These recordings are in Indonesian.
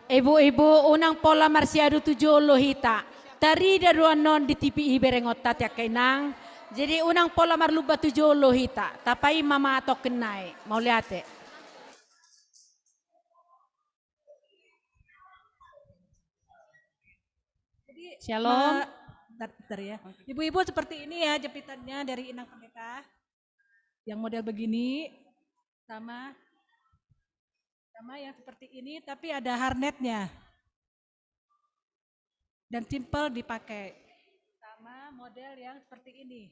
Ibu-ibu unang pola marsiado tujuh lohita. Tari daruan non di TV berengotat ya kenang. Jadi unang pola marluba tujuh lohita. Tapai mama atau kenai. Mau lihat ya? Shalom. Bentar ya. Ibu-ibu seperti ini ya jepitannya dari inang pendeta. Yang model begini sama yang seperti ini tapi ada harnetnya. Dan simple dipakai. Sama model yang seperti ini.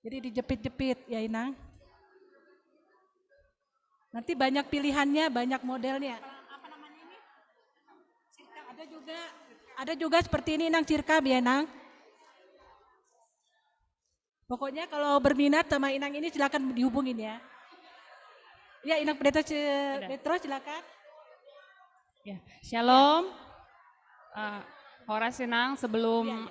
Jadi dijepit-jepit ya Inang. Nanti banyak pilihannya, banyak modelnya. Apa namanya ini? Ada juga seperti ini Inang, cirkab ya Inang. Pokoknya kalau berminat sama Inang ini silakan dihubungin ya. Ya Inang Pendeta Petro silakan. Ya, Shalom. Horas Inang, sebelum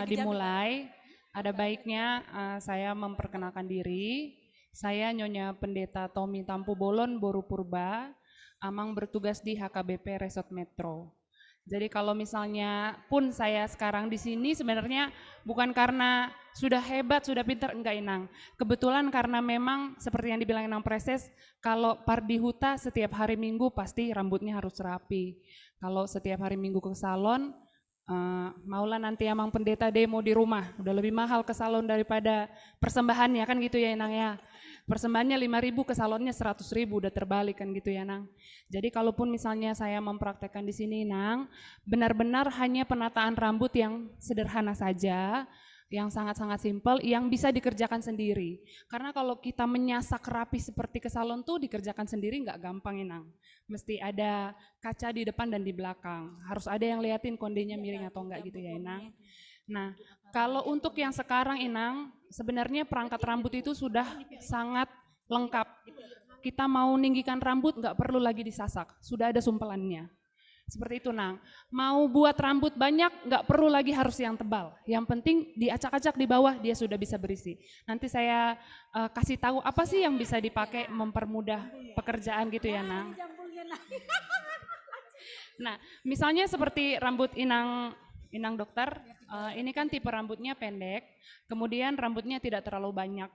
dimulai, ada baiknya saya memperkenalkan diri. Saya Nyonya Pendeta Tommy Tampu Bolon Boru Purba, Amang bertugas di HKBP Resort Metro. Jadi kalau misalnya pun saya sekarang di sini sebenarnya bukan karena sudah hebat, sudah pintar, enggak Inang. Kebetulan karena memang seperti yang dibilang Inang Preses, kalau Pardihuta setiap hari Minggu pasti rambutnya harus rapi. Kalau setiap hari Minggu ke salon, maulah nanti Amang Pendeta demo di rumah, udah lebih mahal ke salon daripada persembahannya kan gitu ya Inang ya. Persembahannya 5.000 ke salonnya 100.000 udah terbalik kan gitu ya Nang. Jadi kalaupun misalnya saya mempraktekkan di sini Nang, benar-benar hanya penataan rambut yang sederhana saja, yang sangat-sangat simpel, yang bisa dikerjakan sendiri. Karena kalau kita menyasak rapi seperti ke salon tuh dikerjakan sendiri nggak gampang Inang. Mesti ada kaca di depan dan di belakang. Harus ada yang liatin kondenya miring atau enggak gitu ya Inang. Nah, kalau untuk yang sekarang Inang, sebenarnya perangkat rambut itu sudah sangat lengkap. Kita mau ninggikan rambut nggak perlu lagi disasak, sudah ada sumpelannya. Seperti itu Nang. Mau buat rambut banyak nggak perlu lagi harus yang tebal. Yang penting diacak-acak di bawah dia sudah bisa berisi. Nanti saya kasih tahu apa sih yang bisa dipakai mempermudah pekerjaan gitu ya Nang. Nah, misalnya seperti rambut Inang dokter, ini kan tipe rambutnya pendek, kemudian rambutnya tidak terlalu banyak.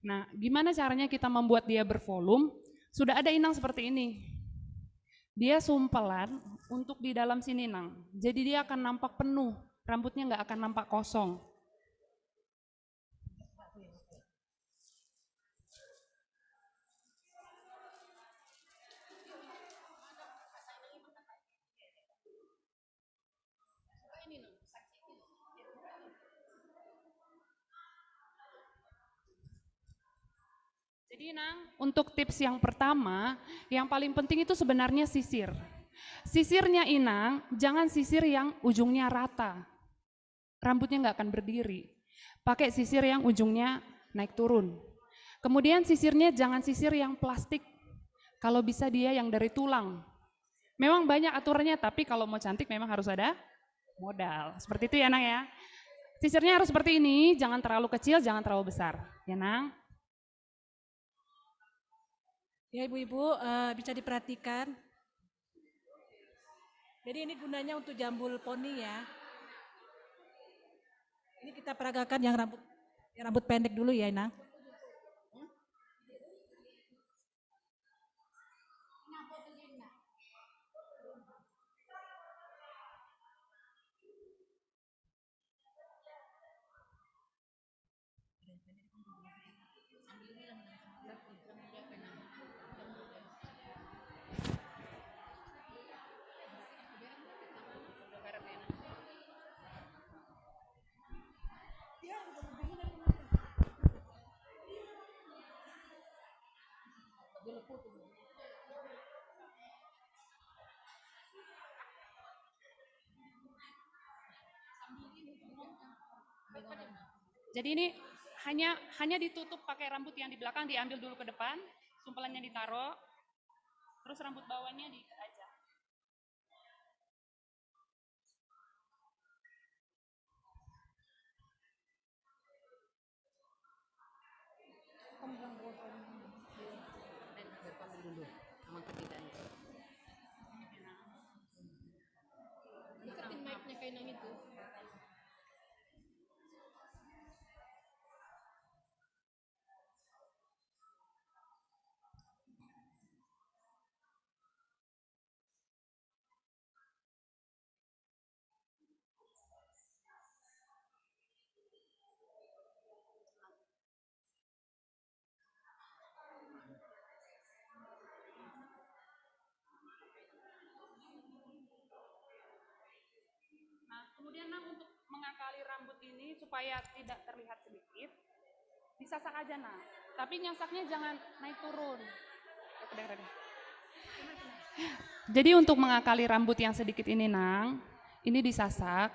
Nah, gimana caranya kita membuat dia bervolume? Sudah ada Inang seperti ini. Dia sumpelan untuk di dalam sini Nang. Jadi dia akan nampak penuh, rambutnya nggak akan nampak kosong. Jadi Nang, untuk tips yang pertama, yang paling penting itu sebenarnya sisir. Sisirnya Inang, jangan sisir yang ujungnya rata. Rambutnya nggak akan berdiri. Pakai sisir yang ujungnya naik turun. Kemudian sisirnya jangan sisir yang plastik. Kalau bisa dia yang dari tulang. Memang banyak aturannya, tapi kalau mau cantik memang harus ada modal. Seperti itu ya Nang ya. Sisirnya harus seperti ini, jangan terlalu kecil, jangan terlalu besar. Ya Nang. Ya ibu-ibu bisa diperhatikan. Jadi ini gunanya untuk jambul poni ya. Ini kita peragakan yang rambut pendek dulu ya Inang. Jadi ini hanya ditutup pakai rambut yang di belakang, diambil dulu ke depan, sumpelannya ditaruh, terus rambut bawahnya diikat aja. ini supaya tidak terlihat sedikit, disasak aja nah. Tapi nyasaknya jangan naik turun. Jadi untuk mengakali rambut yang sedikit ini nang, ini disasak.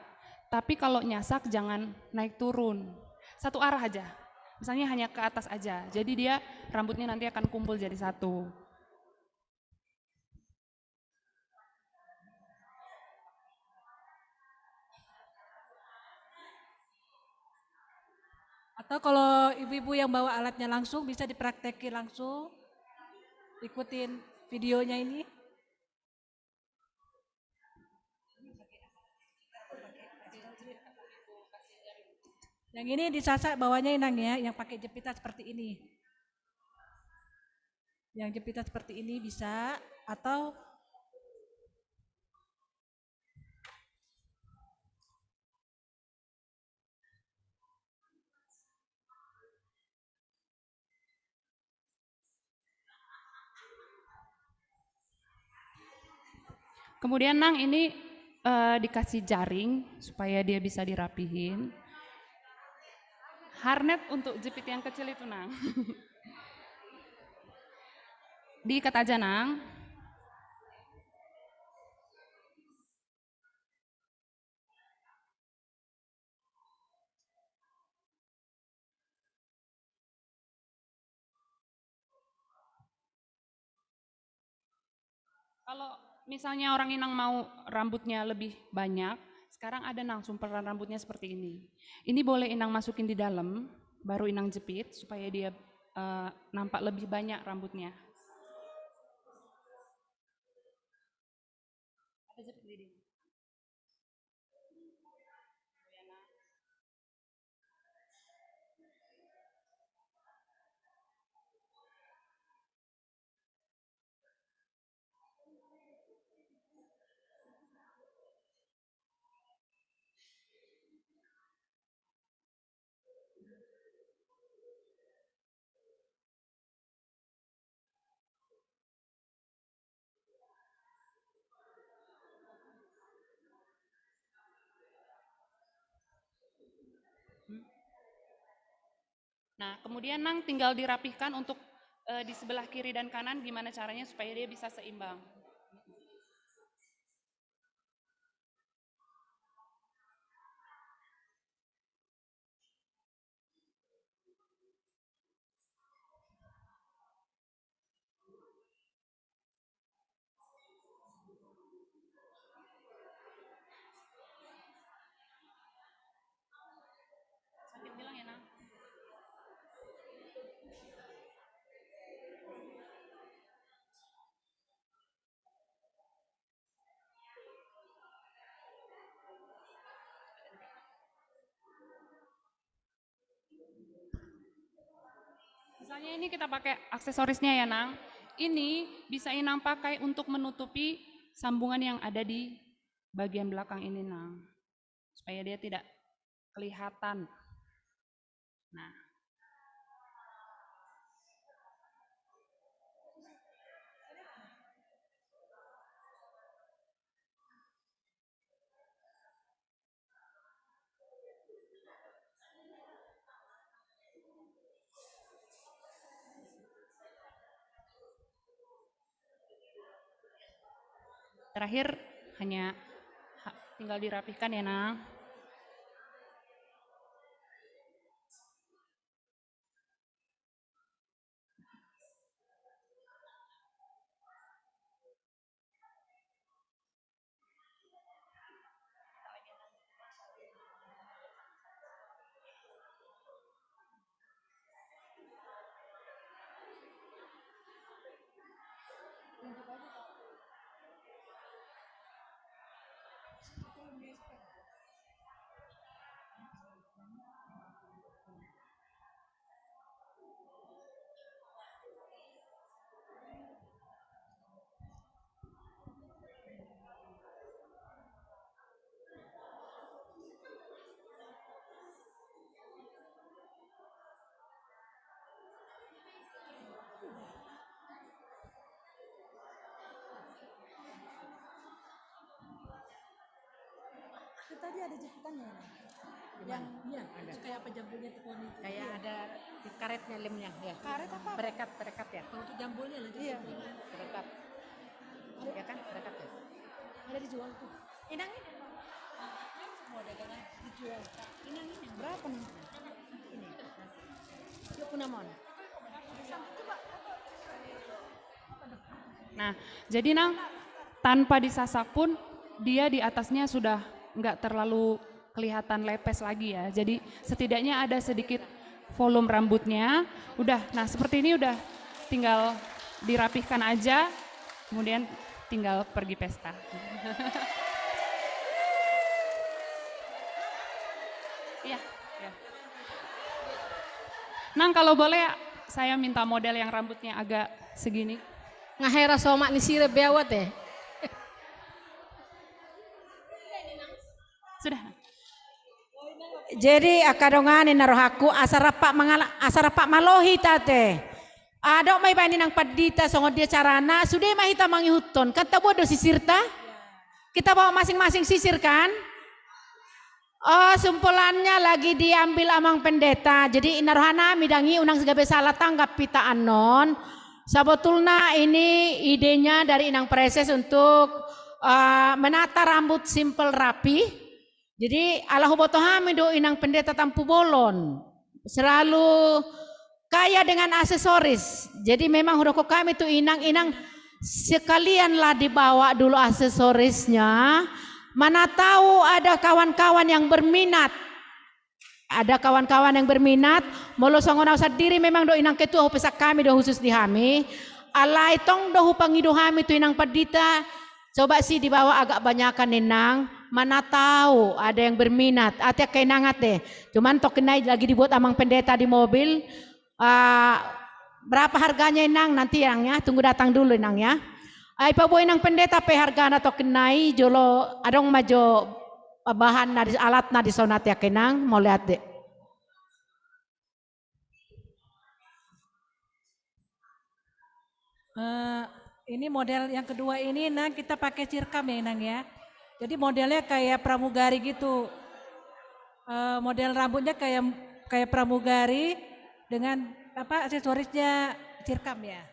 Tapi kalau nyasak jangan naik turun. Satu arah aja. Misalnya hanya ke atas aja. Jadi dia rambutnya nanti akan kumpul jadi satu. Atau kalau ibu-ibu yang bawa alatnya langsung bisa dipraktekin langsung, ikutin videonya ini. Yang ini disasak bawahnya inang ya, yang pakai jepitan seperti ini. Yang jepitan seperti ini bisa, atau Kemudian nang ini dikasih jaring supaya dia bisa dirapihin. Harnet untuk jepit yang kecil itu nang. Diikat aja nang. Kalau misalnya orang Inang mau rambutnya lebih banyak, sekarang ada nang sumperan rambutnya seperti ini. Ini boleh Inang masukin di dalam, baru Inang jepit supaya dia nampak lebih banyak rambutnya. Ada jepit di sini. Nah, kemudian nang tinggal dirapihkan untuk di sebelah kiri dan kanan gimana caranya supaya dia bisa seimbang. Sakit bilang ya nang. Misalnya ini kita pakai aksesorisnya ya nang. Ini bisa Inang pakai untuk menutupi sambungan yang ada di bagian belakang ini nang. Supaya dia tidak kelihatan. Nah, terakhir hanya tinggal dirapihkan ya nang. itu tadi ada jepitannya. Yang iya, itu kayak apa jambulnya tuh pohon itu? Kayak ada di karetnya lemnya ya. Karet apa? Perekat ya. Kalau untuk jambulnya lah. Iya. Perekat. Ya kan? Perekat ya. Ada dijual tuh. Inang ini. Mau dagangan dijual. Inang ini berapa nih? Ini. Yuk punamon. Nah, jadi Nang, tanpa disasak pun dia di atasnya sudah nggak terlalu kelihatan lepes lagi ya. Jadi setidaknya ada sedikit volume rambutnya. Udah, nah seperti ini udah tinggal dirapihkan aja, kemudian tinggal pergi pesta. Iya, ya. Nang kalau boleh saya minta model yang rambutnya agak segini. Ngahera somak ni sire bewat eh. Sudah. Jadi akadongani narohaku asarapak malohi tate. Adok may bani nang padita songod dia carana sudah mahita mangihuton kan bodo sisirta. Kita bawa masing-masing sisir kan? Oh, sumpulannya lagi diambil amang pendeta. Jadi narohana midangi unang segabe salah tanggap pita anon. Sebetulnya ini idenya dari Inang Preses untuk menata rambut simple rapi. Jadi Allah botohamido Inang Pendeta Tampu Bolon selalu kaya dengan aksesoris. Jadi memang huruf kami itu Inang sekalianlah dibawa dulu aksesorisnya. Mana tahu ada kawan-kawan yang berminat. Ada kawan-kawan yang berminat, molo songon usah diri memang do inang ketua pesak kami do khusus di hami. Alai tong do pangido hami tu inang padita. Coba sih dibawa agak banyakan inang. Mana tahu ada yang berminat. Ati kainangat deh. Cuman tok kenai lagi dibuat amang pendeta di mobil. Berapa harganya inang nanti inangnya tunggu datang dulu inangnya. Ai paboy inang pendeta pe hargana tok kenai jolo adong majo bahan na alat na di sonat ya kenang mau lihat deh. Ini model yang kedua ini Nang kita pakai cirkam ya Nang ya. Jadi modelnya kayak pramugari gitu. Model rambutnya kayak pramugari dengan apa aksesorisnya cirkam ya.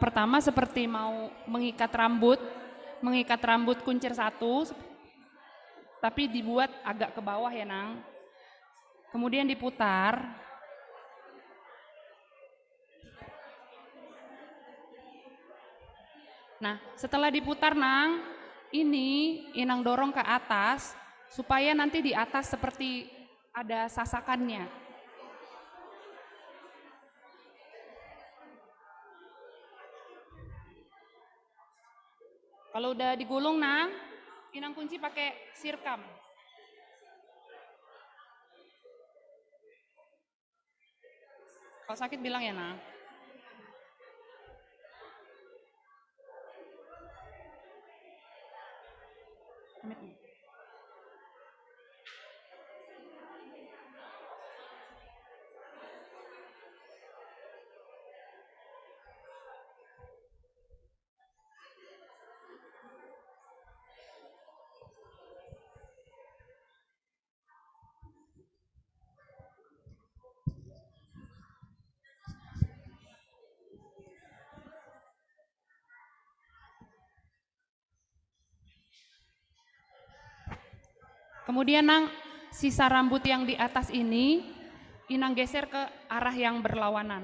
Pertama seperti mau mengikat rambut kuncir satu, tapi dibuat agak ke bawah ya Nang. Kemudian diputar. Nah setelah diputar Nang, ini Inang dorong ke atas supaya nanti di atas seperti ada sasakannya. Kalau udah digulung Nang, Inang kunci pakai sirkam. Kalau sakit bilang ya Nang. Kemudian Nang, sisa rambut yang di atas ini Inang geser ke arah yang berlawanan.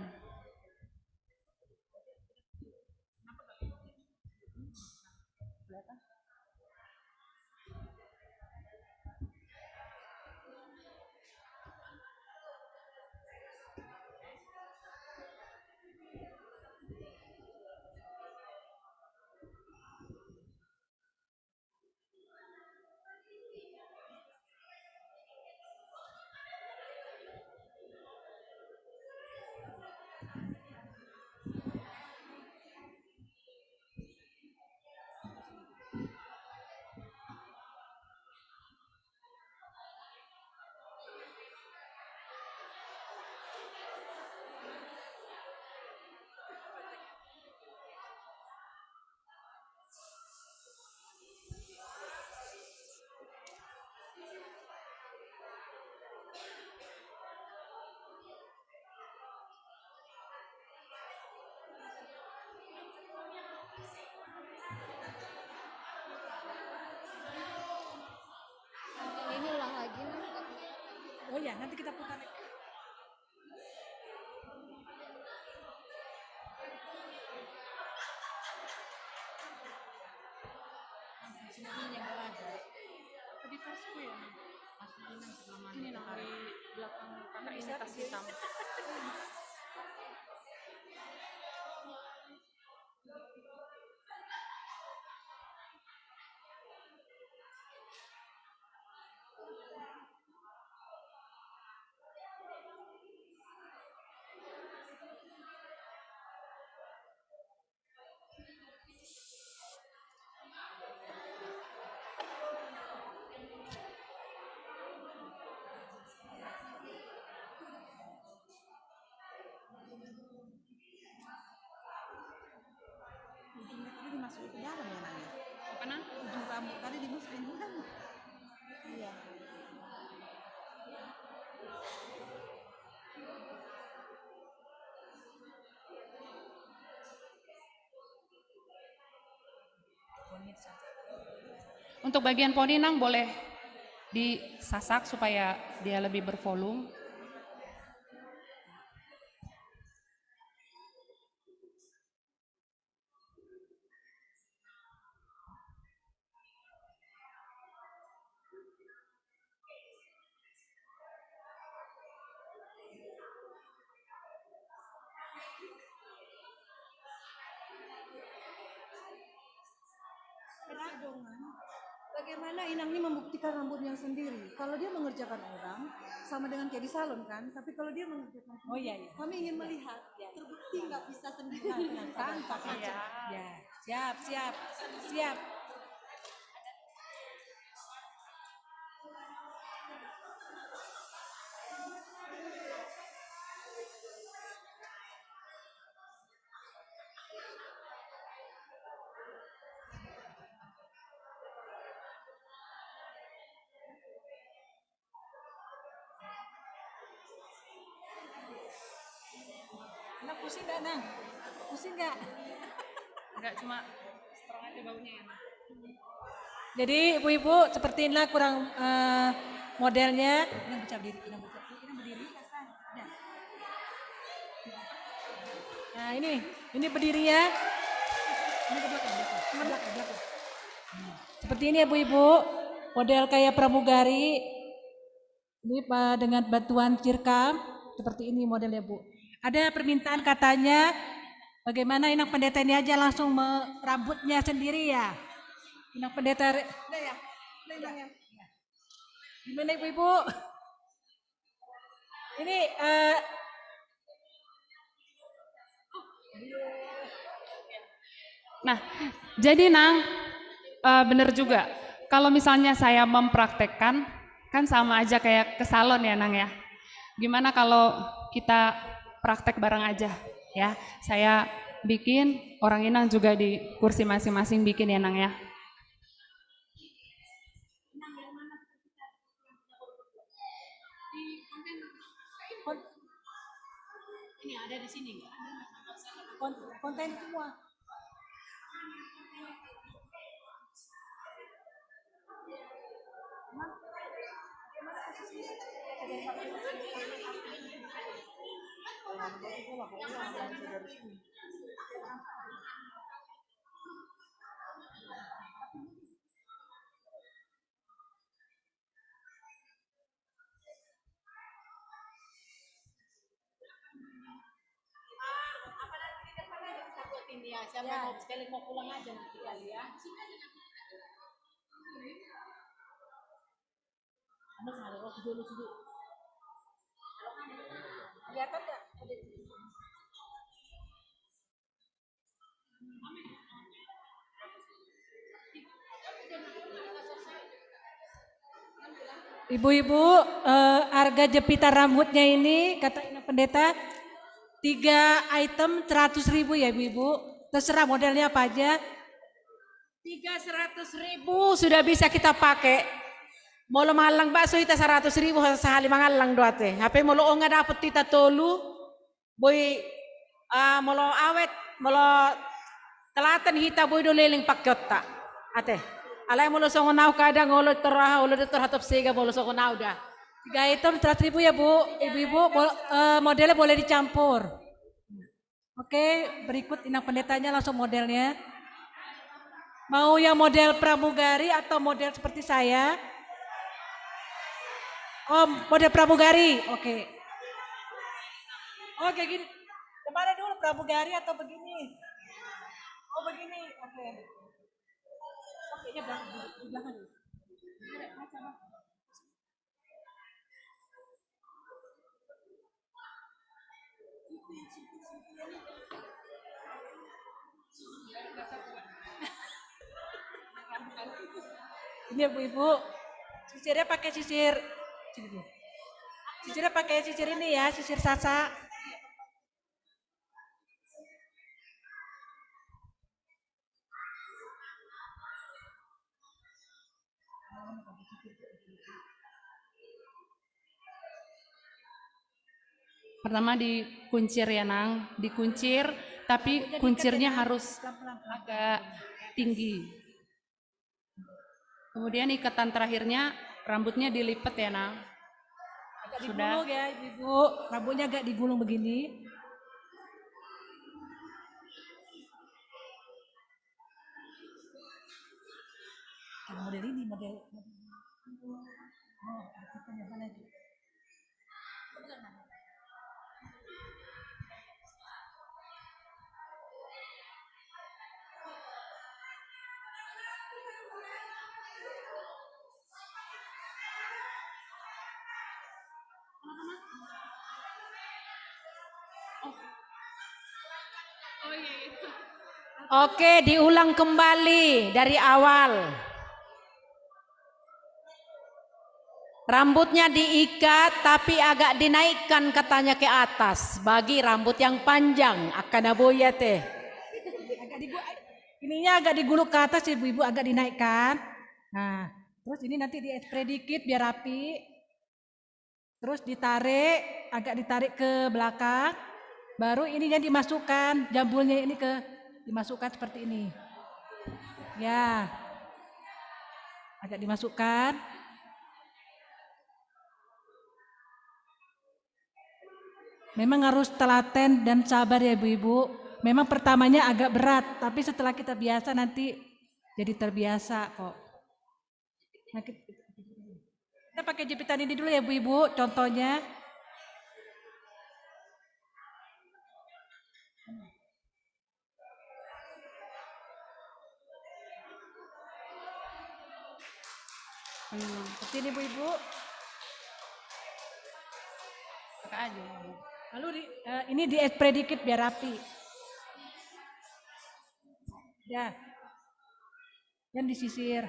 ya, nanti kita putar. Di tasku ya. Ini nang di belakang kakak ini tas hitam. Tadi dimasukin ke dalam ya Nang ya? Apa nang? Ujung rambut tadi dimasukin ke dalam. Iya. Untuk bagian poni nang boleh disasak supaya dia lebih bervolume. Bagaimana Inang ini membuktikan rambutnya sendiri? Kalau dia mengerjakan orang, sama dengan kayak di salon kan? Tapi kalau dia mengerjakan Oh iya, iya. kami ingin melihat, terbukti nggak bisa sendiri tanpa kaca. Ya, siap, siap, siap. Nang pusing nggak, Nang? Pusing nggak? Enggak, cuma strong aja baunya ya. Jadi ibu-ibu seperti inilah kurang modelnya. Inang bisa berdiri, Inang berdiri. Ya. Nah ini berdirinya. Ini ke belakang, belakang. Seperti ini ya ibu-ibu, model kayak pramugari. Ini dengan bantuan cirkam, seperti ini modelnya Bu. Ada permintaan katanya, bagaimana Inang Pendeta ini aja langsung rambutnya sendiri ya. Inang Pendeta, ya. Gimana ibu-ibu? Ini Nah, jadi nang bener juga. Kalau misalnya saya mempraktekkan, kan sama aja kayak ke salon ya nang ya. Gimana kalau kita praktek bareng aja ya? Saya bikin, orang Inang juga di kursi masing-masing bikin ya nang ya. Ini ada di sini nggak? konten semua. Ya, siapa mau sekali mau pulang aja nanti kali ya. Anak ada waktu dulu dulu. Kelihatan nggak? Ibu-ibu, harga jepitan rambutnya ini kata Inang Pendeta 3 item 100.000 ya ibu-ibu. Terserah modelnya apa aja. 300.000 sudah bisa kita pakai. Molo malang bakso ita 100.000 sehali mangalang doa teh. HP molo onga dapat tita tolu. Boy molo awet molo telatan hita boy do leling pakyota. Ate. Alay molo songo nau kadang ngolo terah olo de terhatop sega molo songo nau dah. 3 item 100.000 ya Bu. Ibu-ibu modelnya boleh dicampur. Oke, berikut inang pendetanya langsung modelnya. Mau yang model pramugari atau model seperti saya? Oh, model pramugari. Oke. Oke, gini. Kemana dulu pramugari atau begini? Oh, begini. Oke. Oke, ya belakang dulu. Di belakang dulu. Ini ya Bu-ibu. Sisirnya pakai sisir. Sini dulu. Sisirnya pakai sisir ini ya, sisir sasa. Pertama dikuncir ya Nang, dikuncir tapi kuncirnya harus agak tinggi. Kemudian ikatan terakhirnya rambutnya dilipat ya Nang. Agak Sudah. digulung ya Ibu. Rambutnya agak digulung begini. Model ini, model. Oh, yang mana itu? Oke, diulang kembali dari awal. Rambutnya diikat tapi agak dinaikkan katanya ke atas. Bagi rambut yang panjang akan aboya teh. Ininya agak digulung ke atas Ibu-ibu, agak dinaikkan. Nah, terus ini nanti di-spray dikit biar rapi. Terus ditarik, agak ditarik ke belakang. Baru ininya dimasukkan, jambulnya ini dimasukkan seperti ini. Ya. Agak dimasukkan. Memang harus telaten dan sabar ya Ibu-ibu. Memang pertamanya agak berat, tapi setelah kita biasa nanti jadi terbiasa kok. Nah, kita pakai jepitan ini dulu ya Bu-ibu, contohnya. Seperti ini Bu-ibu. Pakai aja. Lalu ini di-spray dikit biar rapi. Ya. Dan disisir.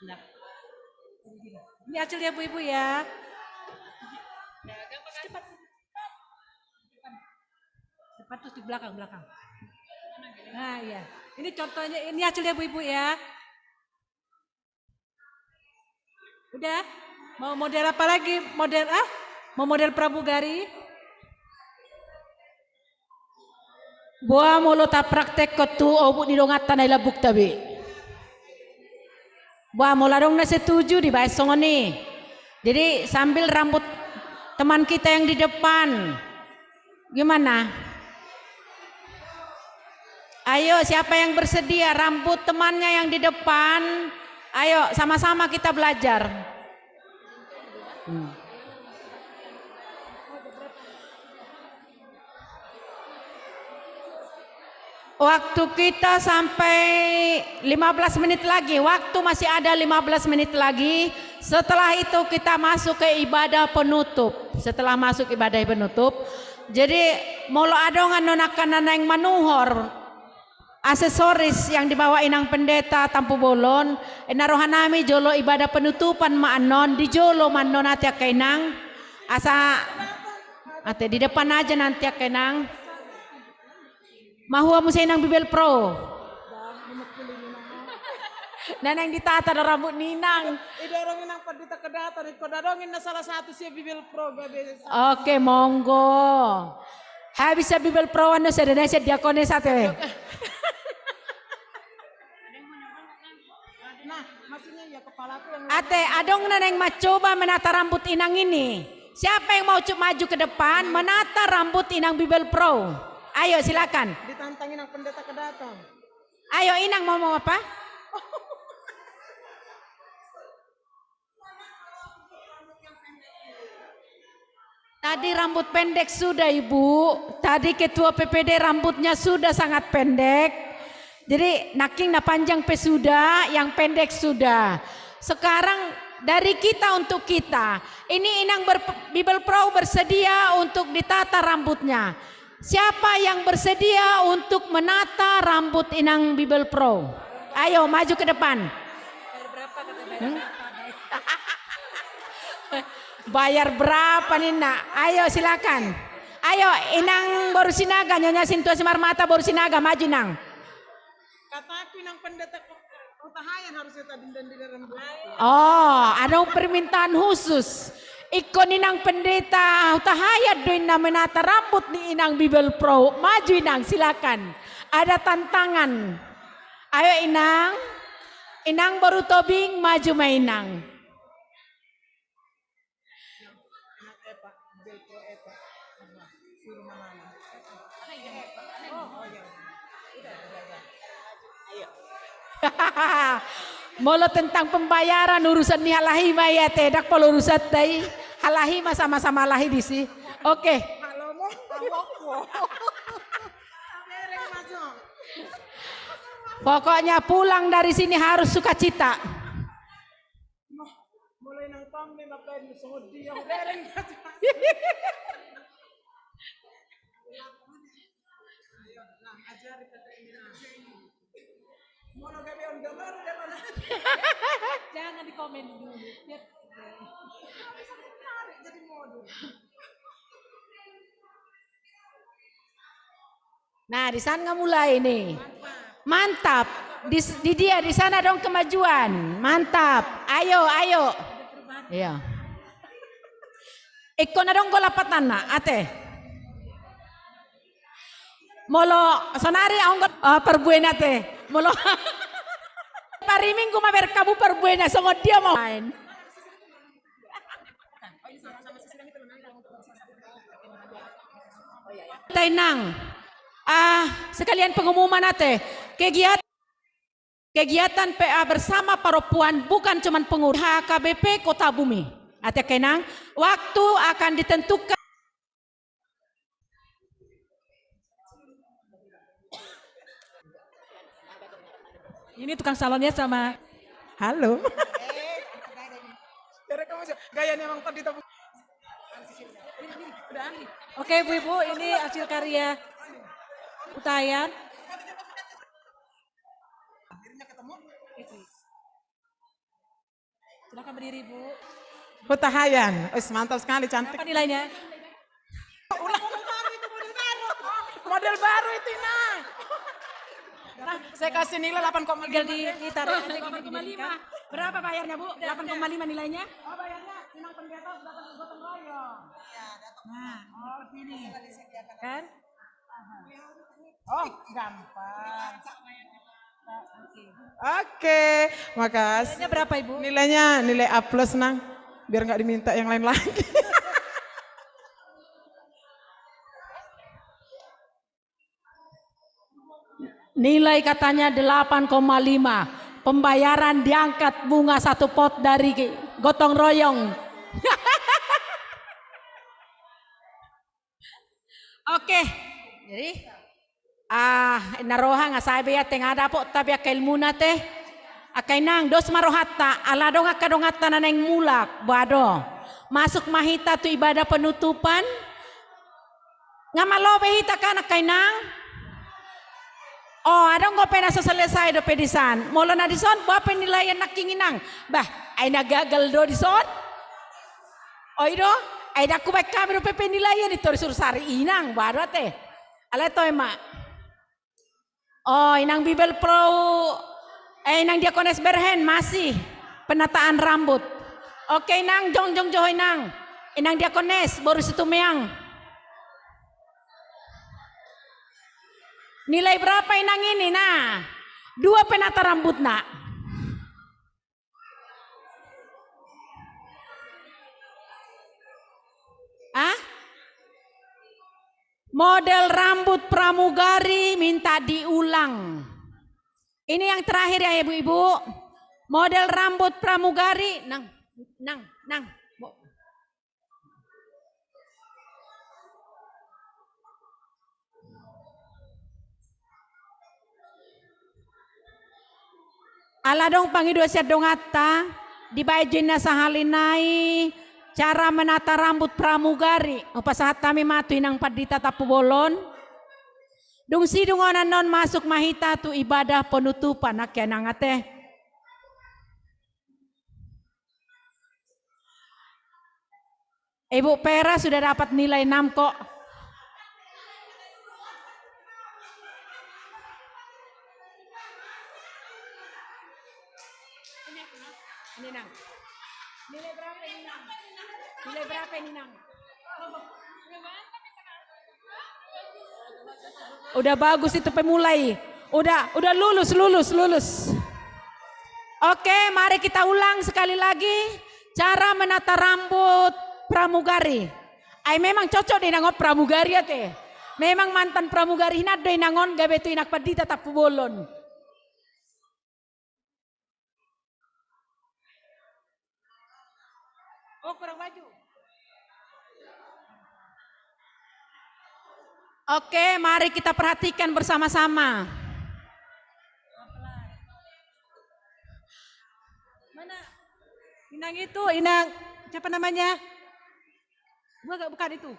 Nah. Ini hasilnya Bu-ibu ya. Cepat terus di belakang. Nah ya. Ini contohnya, ini hasilnya Bu-ibu ya. Udah? Mau model apa lagi? Mau model pramugari? Buah mulut praktek kotu obuk di dongatan ay labuk tabi. Buah mula dong na setuju di basong ni. Jadi sambil rambut teman kita yang di depan. Gimana? Ayo siapa yang bersedia rambut temannya yang di depan. Ayo sama-sama kita belajar. Waktu kita sampai 15 menit lagi. Waktu masih ada 15 menit lagi. Setelah itu kita masuk ke ibadah penutup. Setelah masuk ibadah penutup. Jadi molo adongan nonakan yang manuhor. Aksesoris yang dibawa inang pendeta Tampu Bolon. Narohanami jolo ibadah penutupan maanon. Di jolo manon ati akainang. Asa ate di depan aja nanti akainang. Mahua mo sa inang Bibel Pro. Nanang ditata na rambut ninang. Idorongin ang pandita ke data, kodadongin na salah satu si Bibel Pro. Oke, monggo. Habis sa Bibel Pro ano sa Indonesia diakones ate. Nah, maksudnya ya kepala tuh yang Ate, adong na yang coba menata rambut inang ini. Siapa yang mau maju ke depan menata rambut inang Bibel Pro? Ayo silakan. ditantangin yang pendeta kedatang. Ayo inang mau apa? Tadi rambut pendek sudah ibu. Tadi ketua PPD rambutnya sudah sangat pendek. Jadi naking na panjang pe sudah, yang pendek sudah. Sekarang dari kita untuk kita. Ini inang Bibel Pro bersedia untuk ditata rambutnya. Siapa yang bersedia untuk menata rambut inang Bibel Pro? Ayo maju ke depan. Bayar berapa nih nak? Ayo silakan. Ayo inang Boru Sinaga, Nyonya Sintua Simarmata Boru Sinaga, maju nang. Kata aku yang pendeta Utahayan harusnya tadi dan di dalam Oh, ada permintaan khusus. Ikon inang pendeta Utahayat doin na menata rambut ni inang Bibel Pro. Maju inang, silakan. Ada tantangan. Ayo inang. Inang Boru Tobing, maju mainang. Molo tentang pembayaran urusan ni halahima ya tidak perlu urusan tadi halahima sama-sama lahi di si. Oke. Pokoknya pulang dari sini harus sukacita. mulai nang tambe ngapain disebut dia bereng. Jangan di komen dulu. Nah, di sana mulai nih. Mantap. Di dia di sana dong kemajuan. Mantap. Ayo, ayo. Iya. Ikon na dong golapatan na, ate. Molo sonari ang perbuena te. Molo pariming ko maberkabu perbuena songod dia mau main. Tainang. Sekalian pengumuman ate. Kegiatan PA bersama perempuan bukan cuma pengurus HKBP Kota Bumi. Ate kenang, waktu akan ditentukan. Ini tukang salonnya sama. Halo. Gayanya emang tadi tabu. Oke ibu-ibu, ini hasil karya Utahayan. Silakan berdiri Bu. Utahayan, mantap sekali, cantik. Apa nilainya? Model baru itu nah. Saya kasih nilai 8,5. Tinggal ditaruh aja gini 8,5. Berapa bayarnya Bu? 8,5 nilainya? Oh bayarnya Inang Pendeta sudah gotong royong. Nah, ini kan? Oh gampang. Oke, makasih. Nilainya berapa Ibu? Nilainya nilai A plus nang, biar nggak diminta yang lain lagi. Nilai katanya 8,5. Pembayaran diangkat bunga 1 pot dari gotong royong. Oke. Jadi naroha nga sabi ya teng ada po tabi akay muna te. Akay nang dos marohata ala dong akadongata na neng mulak bado. Masuk mahita tu ibadah penutupan. Nga malobe hita kan akay nang. Oh, adong go pena selesai do pedisan. Molo na dison ba penilaian nakinginang. Bah, ay nagagal do dison. Oy do, ay daku ba kami do penilaian ito sur sari inang bado te. Ala to ema. Oh, inang Bibel Pro. Inang Diakones Berhen masih penataan rambut. Oke, nang jong johoy nang. Inang Diakones baru situmeang. Nilai berapa inang ini? Nah, 2 penata rambut nak. Ah? Model rambut pramugari minta diulang. Ini yang terakhir ya ibu-ibu. Model rambut pramugari. Nang. Ala dong pangidua siya dong atta. Di bajin na sa halinay. Cara menata rambut pramugari. Upasahat kami matuin ang padita tapu bolon. Dung sidungonan non masuk mahita tu ibadah penutupan nakya nangate. Ibu Pera sudah dapat nilai 6 kok. Ini nang. Nilai berapa ini nang? Nilai berapa ini nang? Udah bagus itu pemulai. Udah lulus. Oke, mari kita ulang sekali lagi cara menata rambut pramugari. Ay memang cocok deh nangon pramugari ya teh. Memang mantan pramugari hinad deh nangon gabe tu inak padita tapu bolon. Oh kurang baju. Oke, mari kita perhatikan bersama-sama. Mana? Inang itu, Inang siapa namanya? Bukan itu.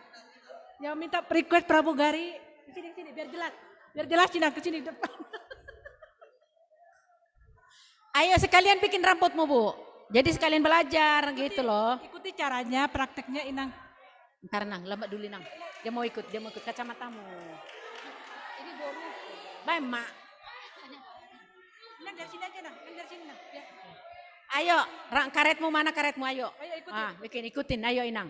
Yang minta request pramugari. Di sini biar jelas. Biar jelas Inang ke sini depan. Ayo sekalian bikin rambutmu Bu. Jadi sekalian belajar gitu loh. Ikuti caranya, prakteknya Inang. Ntar nang, lambat dulu nang. Dia mau ikut kacamatamu. Ini boru. Baik mak. Inang dari sini aja Nang, dari sini Nang. Ya. Ayo, karetmu mana karetmu ayo. Ayo ikutin. Ikutin, ayo Inang.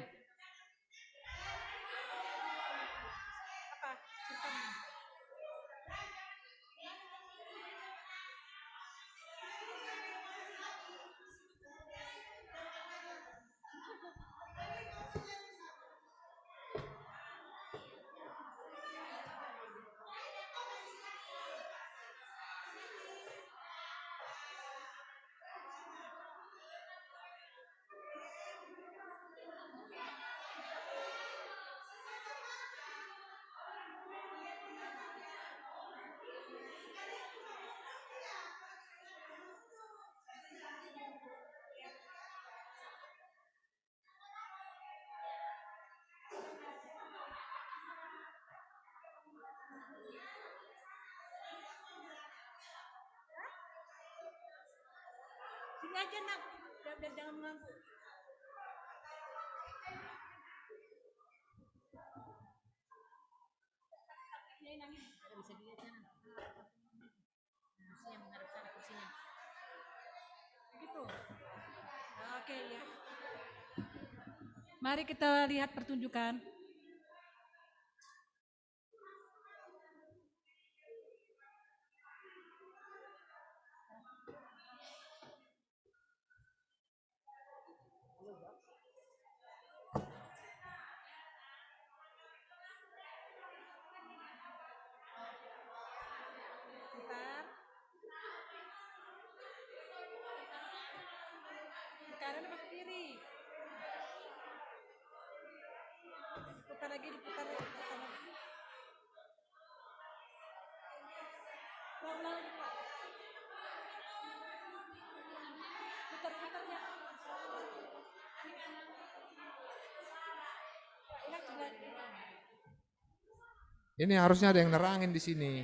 Sini aja Nang, biar jangan mengganggu. Bisa dilihat sana. Kursinya menghadap sana kursinya. Gitu. Oke ya. Mari kita lihat pertunjukan. Bentar. Kanan apa kiri? Diputar lagi. Pelan-pelan. Putar ya. Enak sebelah. Ini harusnya ada yang nerangin di sini.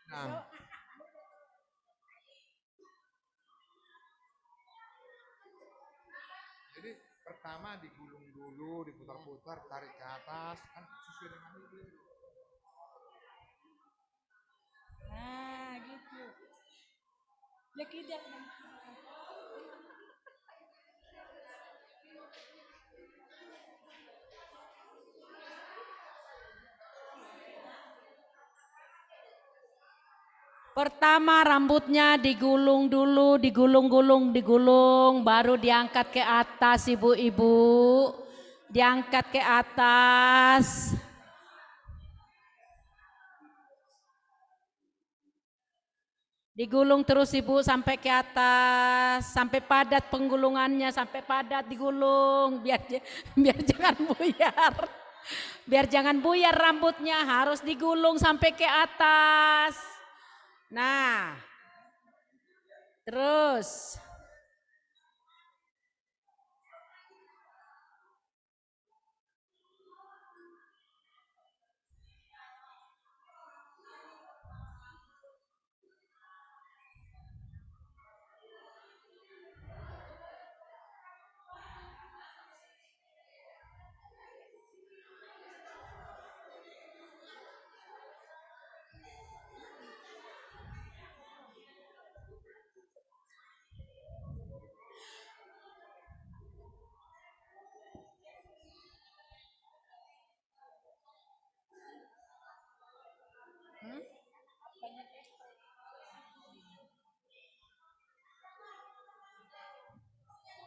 Nah, jadi pertama digulung dulu, diputar-putar, tarik ke atas, kan sesuai dengan itu. Nah, gitu. Ya tidak. Pertama rambutnya digulung dulu, digulung, baru diangkat ke atas ibu-ibu. Diangkat ke atas. Digulung terus Ibu sampai ke atas, sampai padat penggulungannya, sampai padat digulung biar jangan buyar. Biar jangan buyar rambutnya, harus digulung sampai ke atas. Nah, terus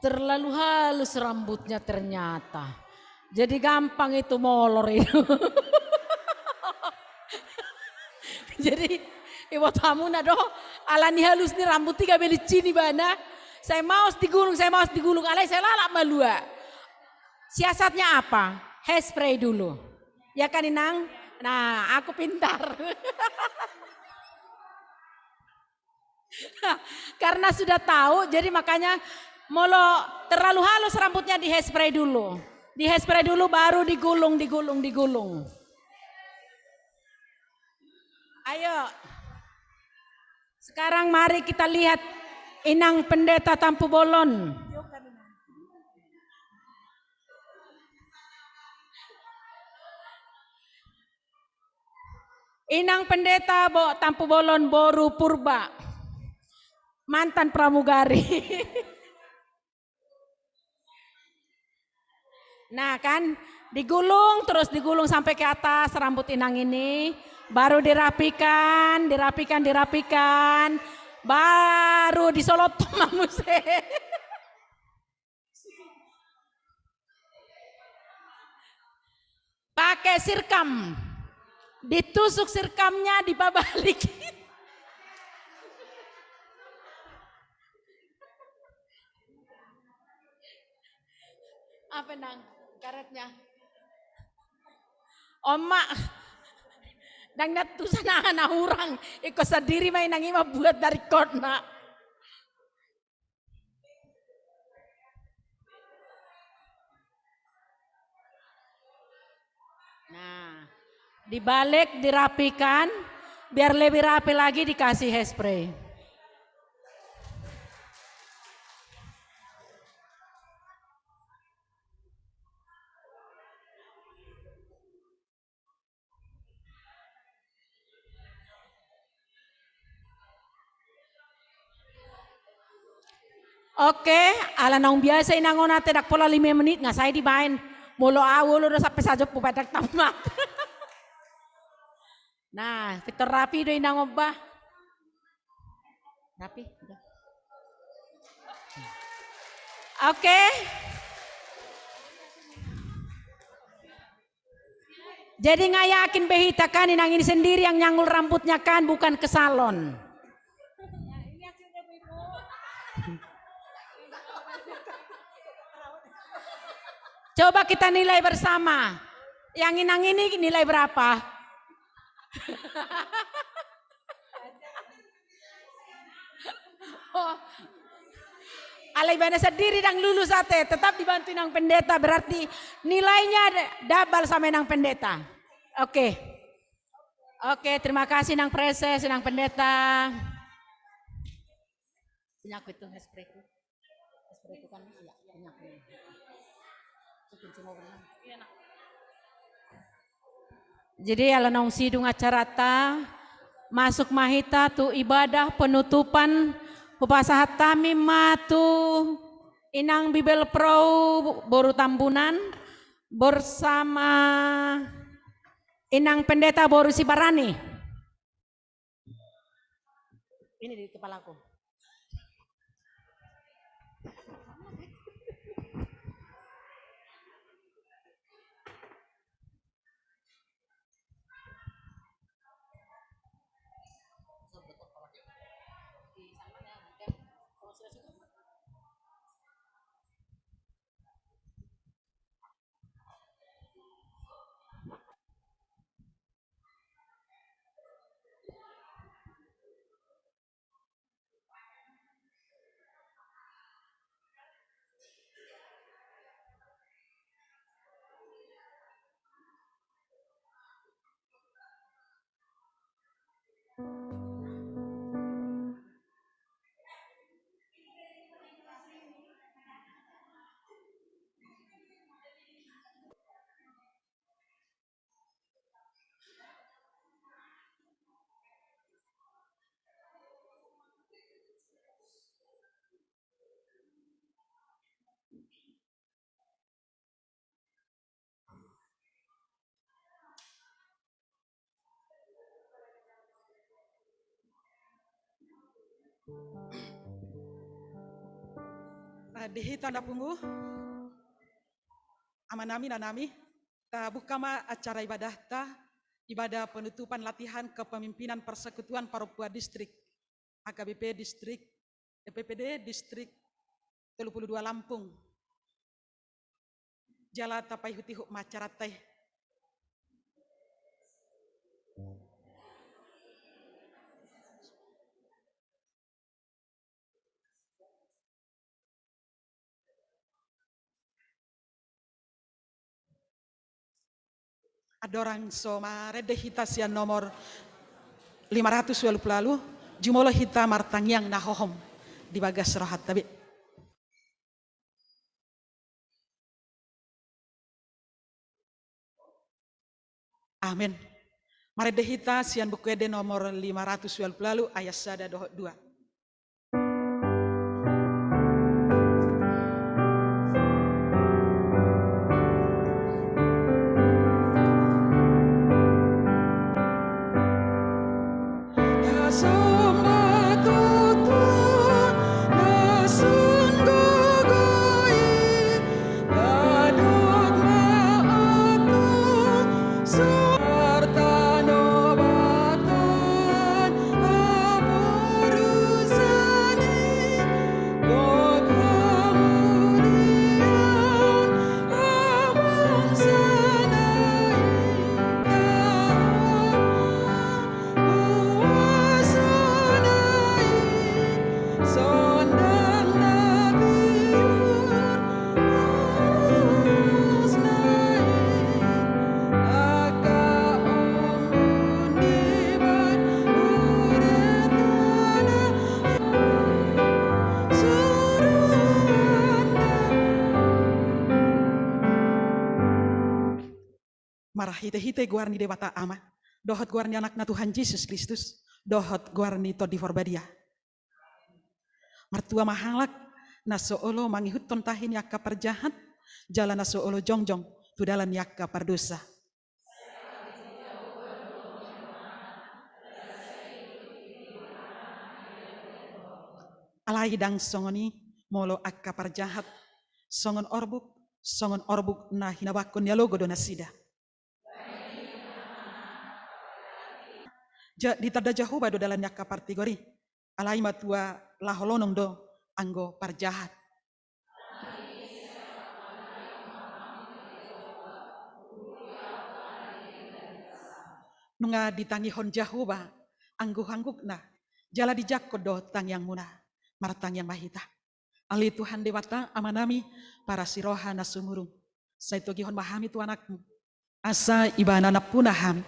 terlalu halus rambutnya ternyata. Jadi gampang itu molor itu. Jadi ibu tamu nado alani halus nih rambut tiga belicin di bana. Saya mau digulung, alai saya lalak malua. Siasatnya apa? Hairspray dulu. Ya kan Inang? Nah, aku pintar. Karena sudah tahu, jadi makanya molo terlalu halus rambutnya di hairspray dulu. Di hairspray dulu baru digulung. Ayo. Sekarang mari kita lihat Inang Pendeta Tampu Bolon. Inang Pendeta Tampu Bolon Boru Purba. Mantan pramugari. Nah kan digulung sampai ke atas rambut Inang ini. Baru dirapikan. Baru disolot mamuse. Pakai sirkam. Ditusuk sirkamnya dibalik. Apa nang karetnya? Oma dang natusan anak orang ikut sendiri main nang ima buat dari kotna. Nah, dibalik dirapikan biar lebih rapi lagi dikasih hairspray. Oke, ala naung biasa inangon ate dak pola 5 menit nggak saya dibain. Molo awal udah sampai saja pupadak tamat. Nah, fitur rapi do inangon bah. Rapi. Oke. Jadi nggak yakin behita kan inang ini sendiri yang nyangul rambutnya kan bukan ke salon. Coba kita nilai bersama. Yang inang ini nilai berapa? Oh. Alai bana sendiri dang lulus ate, tetap dibantu Inang Pendeta berarti nilainya double sama Inang Pendeta. Oke. Oke, terima kasih Inang Preses, Inang Pendeta. Punya aku itu hairspray-ku. Hairspray-ku kan iya, punya aku. Jadi ala naung sidung acara ta masuk mahita tu ibadah penutupan Pupasahat Tamim matu Inang Bibel Pro Boru Tambunan bersama Inang Pendeta Boru Sibarani. Ini di kepalaku. Di tanda punggu, amanami nanami, ta bukama acara ibadah ibadah penutupan latihan kepemimpinan Persekutuan Papua Distrik, AKBP Distrik, PPD Distrik 32 Lampung. Jala tapai hutihuk macaratai. Adorang soma rede hita sian nomor 500 lalu jumolo hita martangyang nahohom di bagas rohat tabi. Amin. Marede hita sian bukwede nomor 500 lalu ayat sada dohot 2. Marah hite-hite guarni dewata ama, dohot guarni anak na Tuhan Yesus Kristus, dohot guarni to di forbadia. Martua mahalak naso olo mangihut tontahin yakka perjahat, jalan naso olo jongjong tu dalan yakka perdosa. Alai dang songoni molo akka perjahat, songon orbuk na hinabakon ya logo dona sida. Di tada jahuba do dalan yakka partigori, alai matua laholonong do anggo parjahat. Nunga ditangi hon jahuba, anggu-angguk na, jala dijakko do tang yang muna, martang yang mahita. Ali Tuhan dewata amanami para siroha na sumurung. Saitogi hon mahami tu anakmu. Asa ibana na punahami.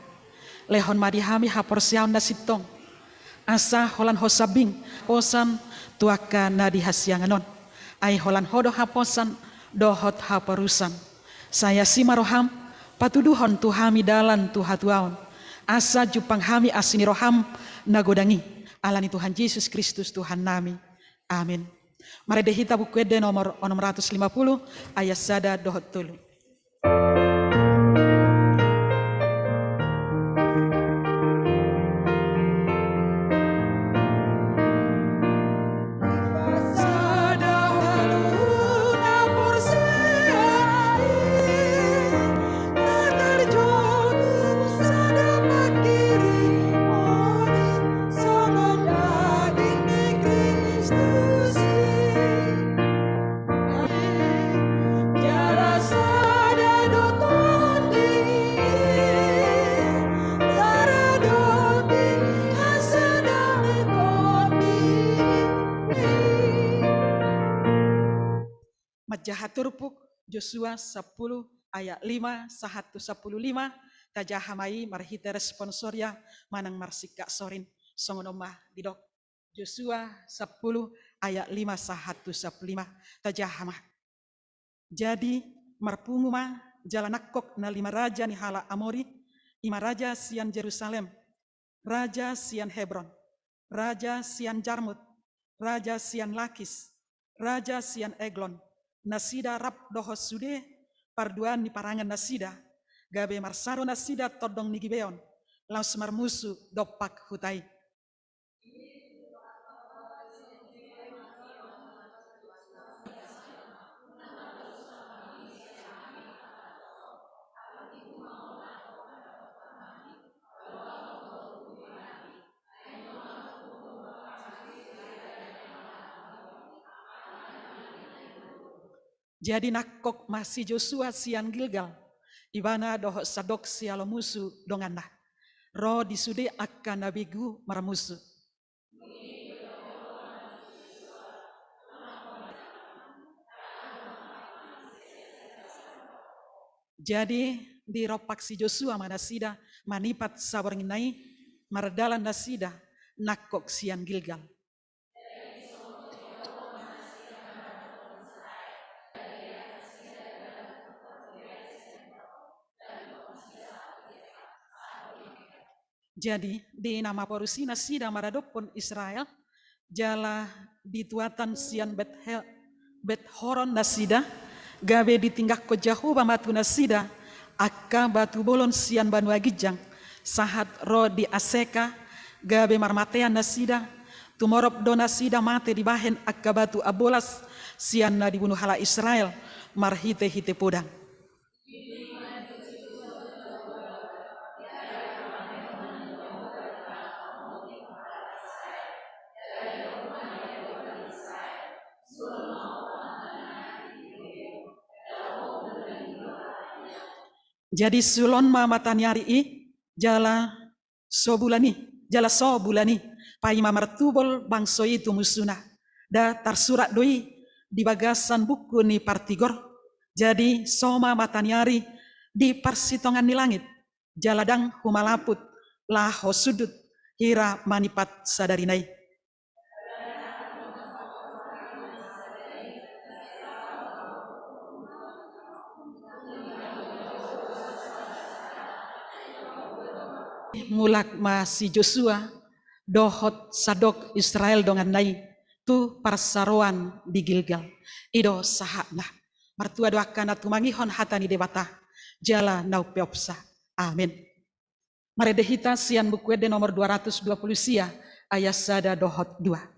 Lehon madihami hapor siaw na sitong. Asa holan hosabing posan tuaka na dihasyanganon. Ay holan hodo haposan dohot haporusan. Saya simaroham patuduhon tuhami dalan tuhatuaon. Asa jupang hami asini roham nagodangi. Alani Tuhan Yesus Kristus Tuhan nami. Amin. Mari dehita bukwede nomor 650 ayat sada dohot tulu. Jahaturpuk Joshua 10 ayat 5 115 tajahamai marhite responsoria manang marsika sorin songonomah didok Joshua 10 ayat 5 115 tajahamah. Jadi marpunguma jalanakok na 5 raja ni hala Amori, 5 raja sian Jerusalem, raja sian Hebron, raja sian Jarmut, raja sian Lakis, raja sian Eglon, nasida rap dohos sude parduan ni parangan nasida gabe marsaro nasida todong ni Gibeon laus marmusu dopak hutai. Jadi nakok masih Joshua sian Gilgal. Ibana doh sadok sialo musuh donganna. Roh disude akan nabigu maramusuh. Jadi di ropak si Joshua manasida manipat sabaringnai mardalan nasida nakok sian Gilgal. Jadi di nama porusi nasida maradopon Israel jala dituatan sian Bet Horon nasida gabe ditinggak ko Jahuba matu nasida akka batu bolon sian banu agijang sahat ro di aseka gabe marmatean nasida tumorop do nasida mate di bahen akka batu abolas sian na dibunuh hala Israel marhite hite podang. Jadi sulon ma matanyari jala so bulani pai mamartubol bangso itu musuna da tarsurat doi di bagasan buku ni partigor. Jadi soma matanyari di persitongan ni langit jaladang humalaput laho sudut hira manipat sadarinai. Mulak masih Joshua dohot sadok Israel dongan nai tu parsaroan di Gilgal ido sahakna martua doakan atu mangihon hatani dewata jala nau peopsa amin. Maredehita sian buku ede nomor 220 sia ayat sada dohot 2.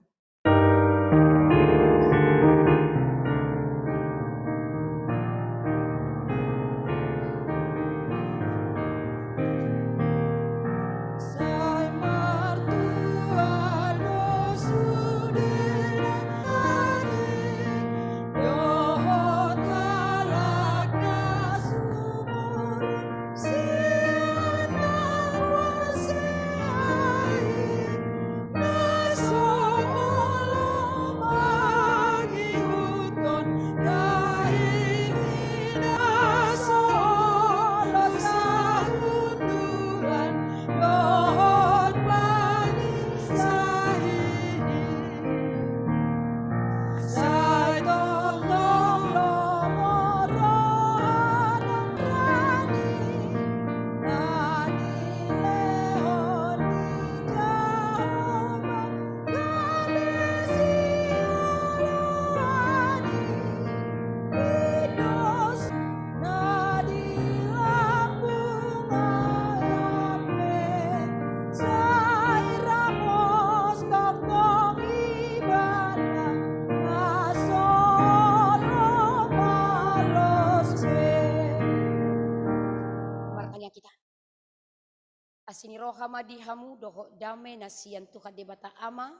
Asini rohama dihamu dohot damai nasian Tuhan debata ama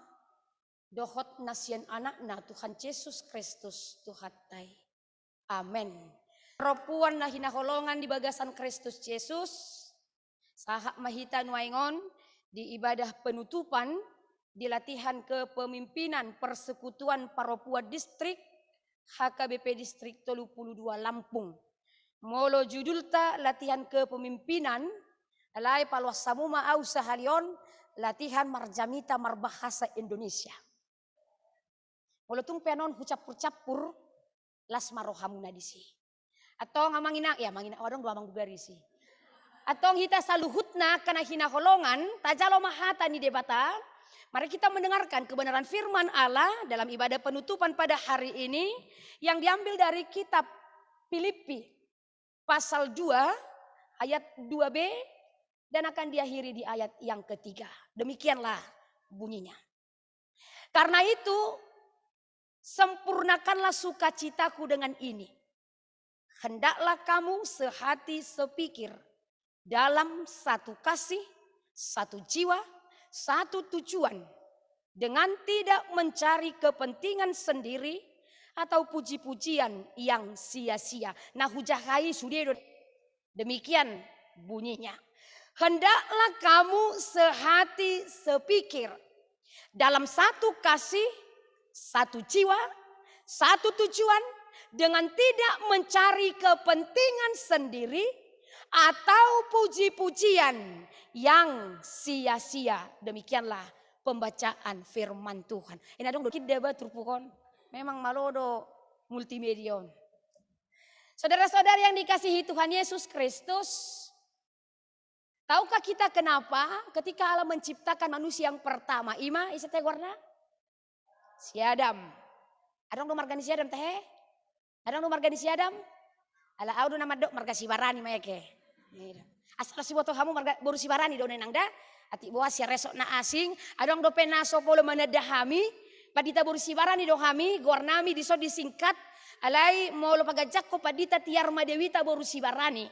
dohot nasian anakna Tuhan Yesus Kristus Tuhan tai. Amin. Ropuan na hinaholongan di bagasan Kristus Yesus sahak mahita nuaingon di ibadah penutupan di latihan kepemimpinan Persekutuan Paropua Distrik HKBP Distrik 32 Lampung. Molo judulta latihan kepemimpinan alai paluas samuma au sahalion latihan marjamita marbahasa Indonesia. Molotung penon hucapur-capur las marohamuna disi. Atau ngamangina ya mangina orang dua mang bugarisi. Atau kita saluhutna kana hina holongan tajalo mahata ni debata. Mari kita mendengarkan kebenaran firman Allah dalam ibadah penutupan pada hari ini yang diambil dari kitab Filipi pasal 2 ayat 2b dan akan diakhiri di ayat yang ketiga. Demikianlah bunyinya. Karena itu sempurnakanlah sukacitaku dengan ini. Hendaklah kamu sehati sepikir dalam satu kasih, satu jiwa, satu tujuan. Dengan tidak mencari kepentingan sendiri atau puji-pujian yang sia-sia. Nah hujahai sudah demikian bunyinya. Hendaklah kamu sehati sepikir dalam satu kasih, satu jiwa, satu tujuan, dengan tidak mencari kepentingan sendiri atau puji-pujian yang sia-sia. Demikianlah pembacaan firman Tuhan. Ini dong kita debat terpukon. Memang malodo multimedia. Saudara-saudara yang dikasihi Tuhan Yesus Kristus, tahukah kita kenapa ketika Allah menciptakan manusia yang pertama? Ima, isete warna? Si Adam. Adong do margani si Adam teh? Adong do margani si Adam? Ala audo nama dok marga si barani mayake. Asal si boto kamu marga boru si barani do nenang da. Ati bawa si resok na asing. Adong do penaso polo manadahami. Padita boru si barani do kami. Gornami diso disingkat. Alai mau lo pagajak ko padita tiar madewita boru si barani.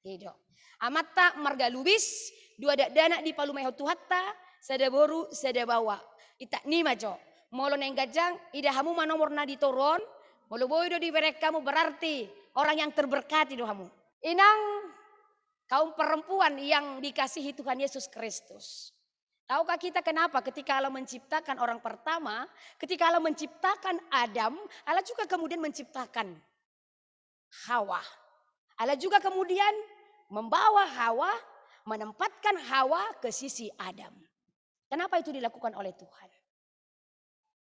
Tidak. Amata marga lubis. Dua dana di palu meho tuhatta. Sada boru sada bawa. Itak ni majo. Molo neng gajang. Ida hamu manomor na ditoron. Molo boy do di berek kamu berarti orang yang terberkati do kamu. Inang kaum perempuan yang dikasihi Tuhan Yesus Kristus. Tahukah kita kenapa ketika Allah menciptakan orang pertama, ketika Allah menciptakan Adam, Allah juga kemudian menciptakan Hawa. Allah juga kemudian membawa Hawa, menempatkan Hawa ke sisi Adam. Kenapa itu dilakukan oleh Tuhan?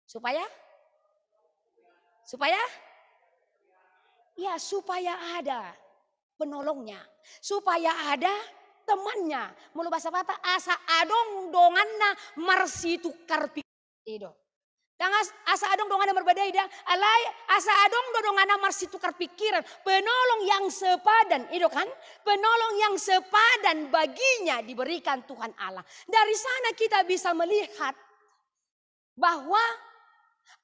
Supaya ada penolongnya, supaya ada temannya. Mulu bahasa bata asa adong donganna marsi tukar pikiran. Dan asa adong donganna berbeda alai asa adong donganna marsi tukar pikiran. Penolong yang sepadan, itu kan? Penolong yang sepadan baginya diberikan Tuhan Allah. Dari sana kita bisa melihat bahwa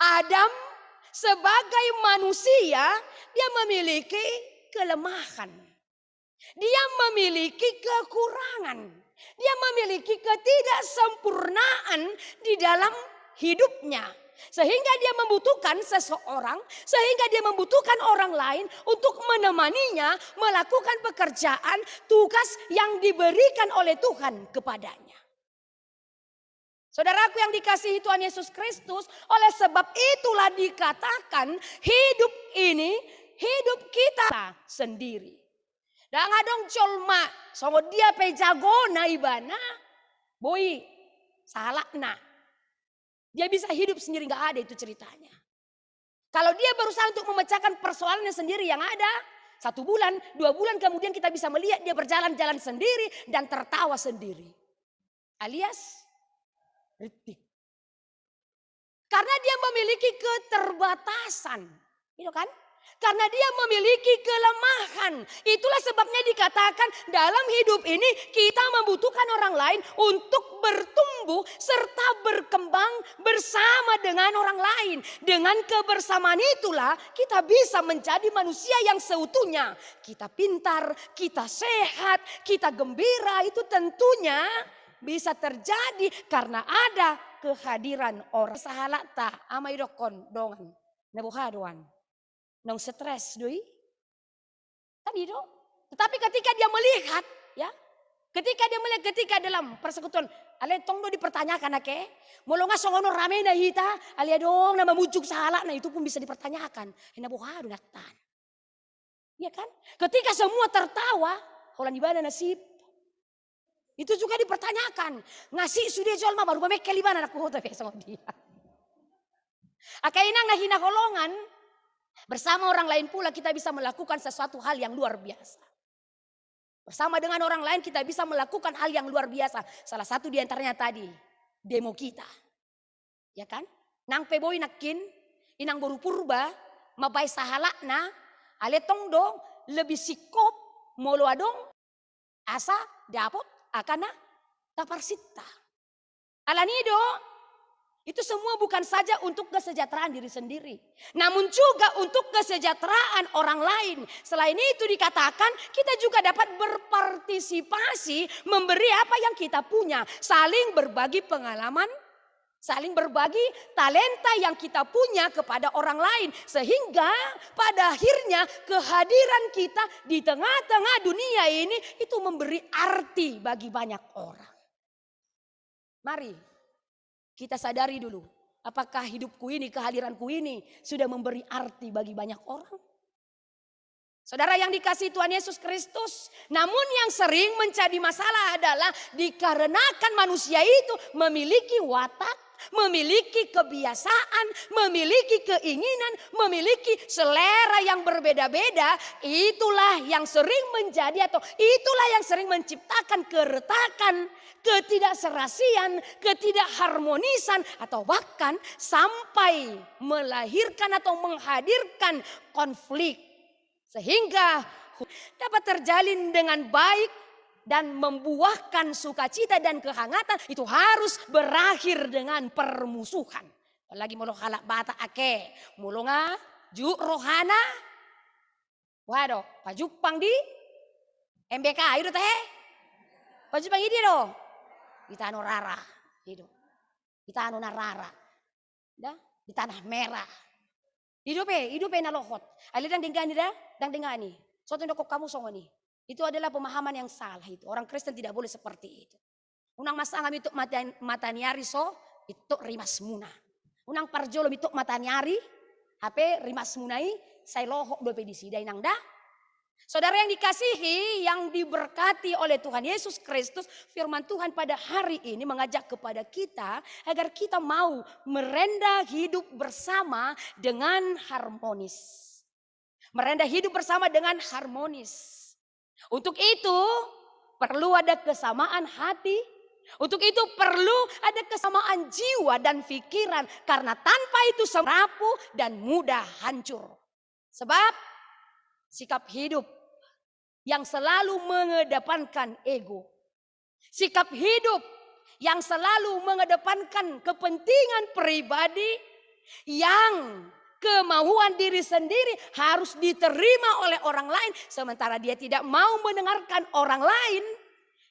Adam sebagai manusia, dia memiliki kelemahan. Dia memiliki kekurangan. Dia memiliki ketidaksempurnaan di dalam hidupnya. Sehingga dia membutuhkan seseorang, sehingga dia membutuhkan orang lain untuk menemaninya melakukan pekerjaan, tugas yang diberikan oleh Tuhan kepadanya. Saudaraku yang dikasihi Tuhan Yesus Kristus, oleh sebab itulah dikatakan hidup ini, hidup kita sendiri. Dan adong colma, songo dia pejago na ibana, boy salah na. Dia bisa hidup sendiri, gak ada itu ceritanya. Kalau dia berusaha untuk memecahkan persoalannya sendiri yang ada, 1 bulan, 2 bulan kemudian kita bisa melihat dia berjalan-jalan sendiri dan tertawa sendiri. Alias ritik. Karena dia memiliki keterbatasan. Itu kan? Karena dia memiliki kelemahan. Itulah sebabnya dikatakan dalam hidup ini kita membutuhkan orang lain untuk bertumbuh serta berkembang bersama dengan orang lain. Dengan kebersamaan itulah kita bisa menjadi manusia yang seutuhnya. Kita pintar, kita sehat, kita gembira. Itu tentunya bisa terjadi karena ada kehadiran orang. Sahalata amai dokon dongan nebuhaduan. Nong stres doi. Kan itu. Tetapi ketika dia melihat ya. Ketika dalam persekutuan. Ale tong do dipertanyakan ake. Molonga songono rame na hita. Ale dong nama mujuk sahala. Nah itu pun bisa dipertanyakan. Nebuhadu natan. Iya kan. Ketika semua tertawa. Holan ibana nasib. Itu juga dipertanyakan. Ngasih sudah jual mah baru memekel ibana aku hoto sama dia. Akaina ngahina kolongan. Bersama orang lain pula kita bisa melakukan sesuatu hal yang luar biasa. Bersama dengan orang lain kita bisa melakukan hal yang luar biasa. Salah satu di antaranya tadi, demo kita. Ya kan? Nang peboy nakin, inang boru purba, mabay sahalakna, aletong do, lebih sikop, molo adong, asa dapot, akana, taparsita. Alanido, itu semua bukan saja untuk kesejahteraan diri sendiri. Namun juga untuk kesejahteraan orang lain. Selain itu dikatakan kita juga dapat berpartisipasi memberi apa yang kita punya. Saling berbagi pengalaman, Saling berbagi talenta yang kita punya kepada orang lain. Sehingga pada akhirnya kehadiran kita di tengah-tengah dunia ini itu memberi arti bagi banyak orang. Mari kita sadari dulu. Apakah hidupku ini, kehadiranku ini sudah memberi arti bagi banyak orang? Saudara yang dikasihi Tuhan Yesus Kristus. Namun yang sering menjadi masalah adalah dikarenakan manusia itu memiliki watak, memiliki kebiasaan, memiliki keinginan, memiliki selera yang berbeda-beda. Itulah yang sering menjadi atau itulah yang sering menciptakan keretakan, ketidakserasian, ketidakharmonisan atau bahkan sampai melahirkan atau menghadirkan konflik. Sehingga dapat terjalin dengan baik dan membuahkan sukacita dan kehangatan itu harus berakhir dengan permusuhan. Apalagi mulu halak bata ake, mulu nga juk rohana. Waduh, pajupang di MBK itu teh. Pajupang ini do. Kita anu rara, itu. Kita anu narara. Dah, di tanah merah. Hidup na lohot. Alidang dengani dah, dang dengani. Soto ndoko kamu songoni. Itu adalah pemahaman yang salah itu. Orang Kristen tidak boleh seperti itu. Unang masangam itu mataniari so itu rimas muna. Unang parjolo itu mataniari HP rimas munai saya lohok dope di sidai nang dah. Saudara yang dikasihi, yang diberkati oleh Tuhan Yesus Kristus, firman Tuhan pada hari ini mengajak kepada kita agar kita mau merendah hidup bersama dengan harmonis. Merendah hidup bersama dengan harmonis. Untuk itu perlu ada kesamaan hati. Untuk itu perlu ada kesamaan jiwa dan pikiran. Karena tanpa itu rapuh dan mudah hancur. Sebab sikap hidup yang selalu mengedepankan ego. Sikap hidup yang selalu mengedepankan kepentingan pribadi. Yang kemauan diri sendiri harus diterima oleh orang lain. Sementara dia tidak mau mendengarkan orang lain.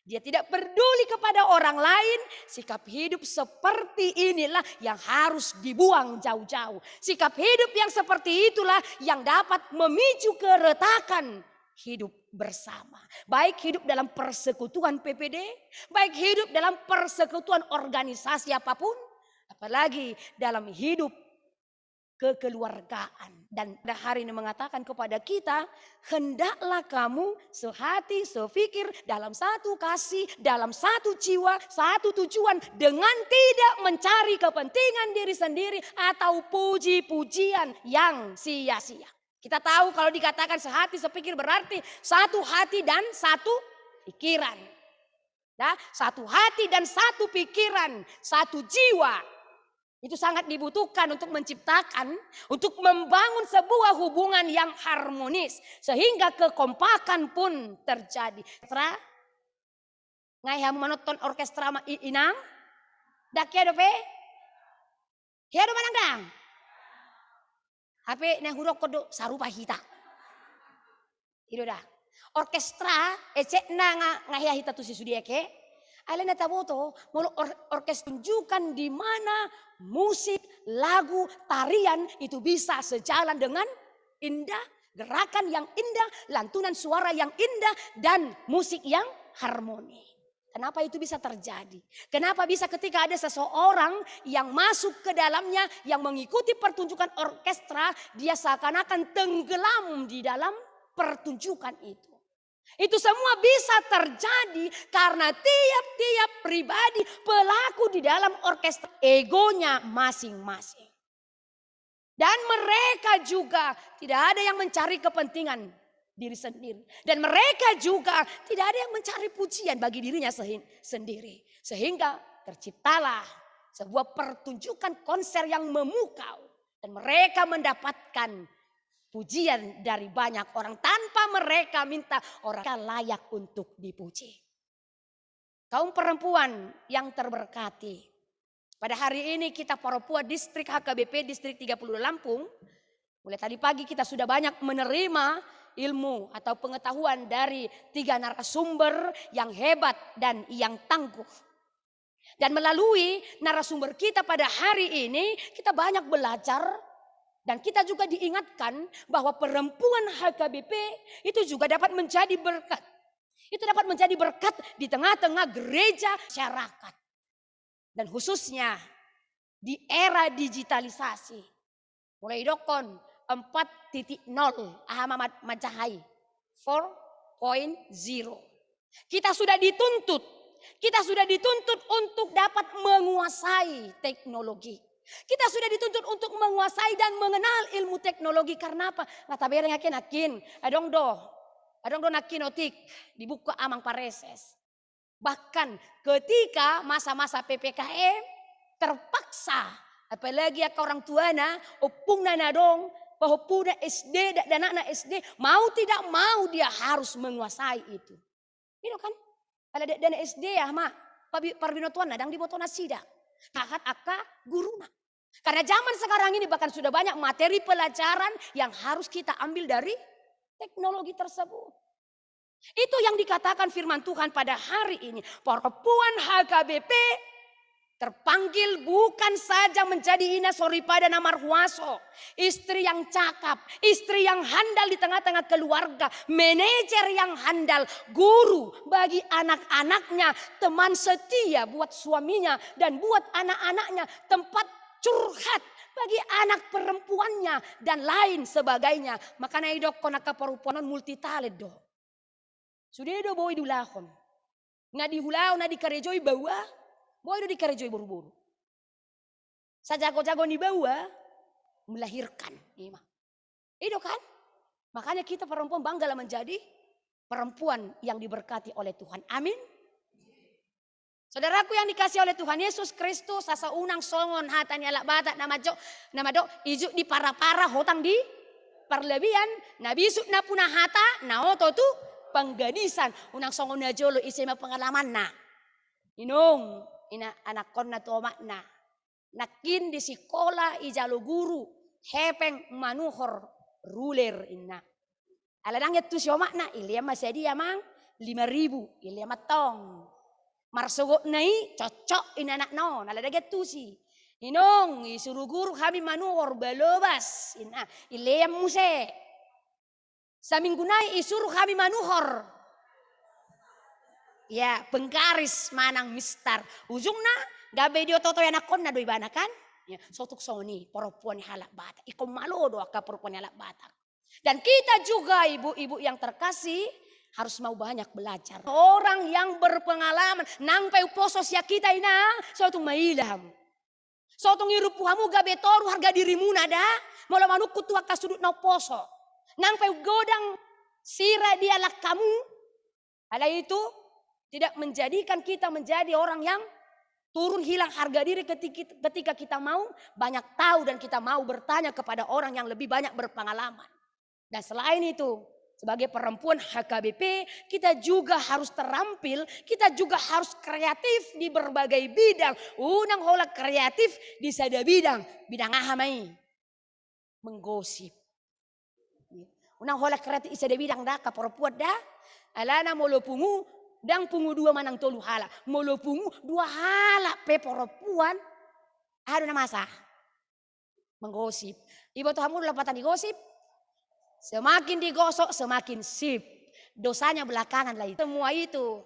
Dia tidak peduli kepada orang lain. Sikap hidup seperti inilah yang harus dibuang jauh-jauh. Sikap hidup yang seperti itulah yang dapat memicu keretakan hidup bersama. Baik hidup dalam persekutuan PPD, baik hidup dalam persekutuan organisasi apapun, apalagi dalam hidup kekeluargaan. Dan pada hari ini mengatakan kepada kita, hendaklah kamu sehati, sepikir, dalam satu kasih, dalam satu jiwa, satu tujuan, dengan tidak mencari kepentingan diri sendiri atau puji-pujian yang sia-sia. Kita tahu kalau dikatakan sehati, sepikir berarti satu hati dan satu pikiran. Nah, satu hati dan satu pikiran, satu jiwa. Itu sangat dibutuhkan untuk menciptakan, untuk membangun sebuah hubungan yang harmonis. Sehingga kekompakan pun terjadi. Ngai hamu menonton orkestra inang. Dak ya dope. Ya do manang dang. HP na hurok kodo sarupa hita. Itu dah. Orkestra ecek na ngahia hita tu si sudiake. Alena taboto mau orkes tunjukkan di mana musik, lagu, tarian itu bisa sejalan dengan indah, gerakan yang indah, lantunan suara yang indah dan musik yang harmoni. Kenapa itu bisa terjadi? Kenapa bisa ketika ada seseorang yang masuk ke dalamnya, yang mengikuti pertunjukan orkestra, dia seakan-akan tenggelam di dalam pertunjukan itu. Itu semua bisa terjadi karena tiap-tiap pribadi pelaku di dalam orkestra egonya masing-masing. Dan mereka juga tidak ada yang mencari kepentingan diri sendiri. Dan mereka juga tidak ada yang mencari pujian bagi dirinya sendiri. Sehingga terciptalah sebuah pertunjukan konser yang memukau. Dan mereka mendapatkan pujian dari banyak orang tanpa mereka minta orang layak untuk dipuji. Kaum perempuan yang terberkati. Pada hari ini kita perempuan distrik HKBP distrik 30 Lampung. Mulai tadi pagi kita sudah banyak menerima ilmu atau pengetahuan dari 3 narasumber yang hebat dan yang tangguh. Dan melalui narasumber kita pada hari ini, kita banyak belajar dan kita juga diingatkan bahwa perempuan HKBP itu juga dapat menjadi berkat. Itu dapat menjadi berkat di tengah-tengah gereja masyarakat. Dan khususnya di era digitalisasi. Mulai dokon 4.0 Ahmad Majahai 4.0. Kita sudah dituntut untuk dapat menguasai teknologi. Kita sudah dituntut untuk menguasai dan mengenal ilmu teknologi. Karena apa? Kata bereng akin adong do nakin otik dibuka amang pareses. Bahkan ketika masa-masa PPKM terpaksa, apalagi orang tuana opung nanadong bahwa puda SD dan anak SD mau tidak mau dia harus menguasai itu. Itu kan? Kalau dana SD ya mak, parbinotuan nadang di botona sida. Tahat aka guruna. Karena zaman sekarang ini bahkan sudah banyak materi pelajaran yang harus kita ambil dari teknologi tersebut. Itu yang dikatakan firman Tuhan pada hari ini. Perempuan HKBP terpanggil bukan saja menjadi ina soripada namarhuaso. Istri yang cakap, istri yang handal di tengah-tengah keluarga. Manajer yang handal, guru bagi anak-anaknya. Teman setia buat suaminya dan buat anak-anaknya. Tempat curhat bagi anak perempuannya dan lain sebagainya. Makanya idok konaka perempuan multi talent do. Sudah do boy dulahon. Nga dihulau na dikarejoi bawa. Boy do dikarejoi buru-buru. Sajago-jago ni bawa melahirkan. Itu kan? Makanya kita perempuan banggalah menjadi perempuan yang diberkati oleh Tuhan. Amin. Saudaraku yang dikasih oleh Tuhan Yesus Kristus, asa unang songon hatanya lak batak nama do ijuk di para-para hotang di perlebihan, nabisuk na punah hata, na oto tu penggadisan, unang songon na jolo isema pengalaman na. Inong ina anak kon na tomak na. Nakin di sekolah ijalo guru, hepeng manuhor ruler inna. Aladang itu siomak na, ilia masih dia mang 5.000, ilia matong. Marsogo nai cocok in anak non ala daget tu si inong isuruh guru kami manuhor balobas ina ilem muse saminggu nai isuruh kami manuhor ya penggaris manang mistar ujungna gabe dio toto anak kon na doi bana kan ya sotuk soni perempuan halak batak ikom malo do ka perempuan halak batak dan kita juga ibu-ibu yang terkasih harus mau banyak belajar. Orang yang berpengalaman. Nang pau poso siya kita ina. Sotong mailham. Sotong irupuhamu gabe toru harga dirimu nada. Mula manuk kutua kasudut na poso. Nang pau godang sira dialak kamu. Ala itu tidak menjadikan kita menjadi orang yang turun hilang harga diri ketika kita mau banyak tahu dan kita mau bertanya kepada orang yang lebih banyak berpengalaman. Dan selain itu, sebagai perempuan HKBP, kita juga harus terampil, kita juga harus kreatif di berbagai bidang. Unang hola kreatif di sada bidang ahamai. Menggosip. Unang hola kreatif di sada bidang dah, perempuan dah. Alana molo pungu, dang pungu dua manang tolu hala. Molo pungu dua hala pe perempuan. Ada nama masa. Menggosip. Ibu Tuhanmu lapatan digosip. Semakin digosok semakin sip. Dosanya belakangan lagi. Semua itu.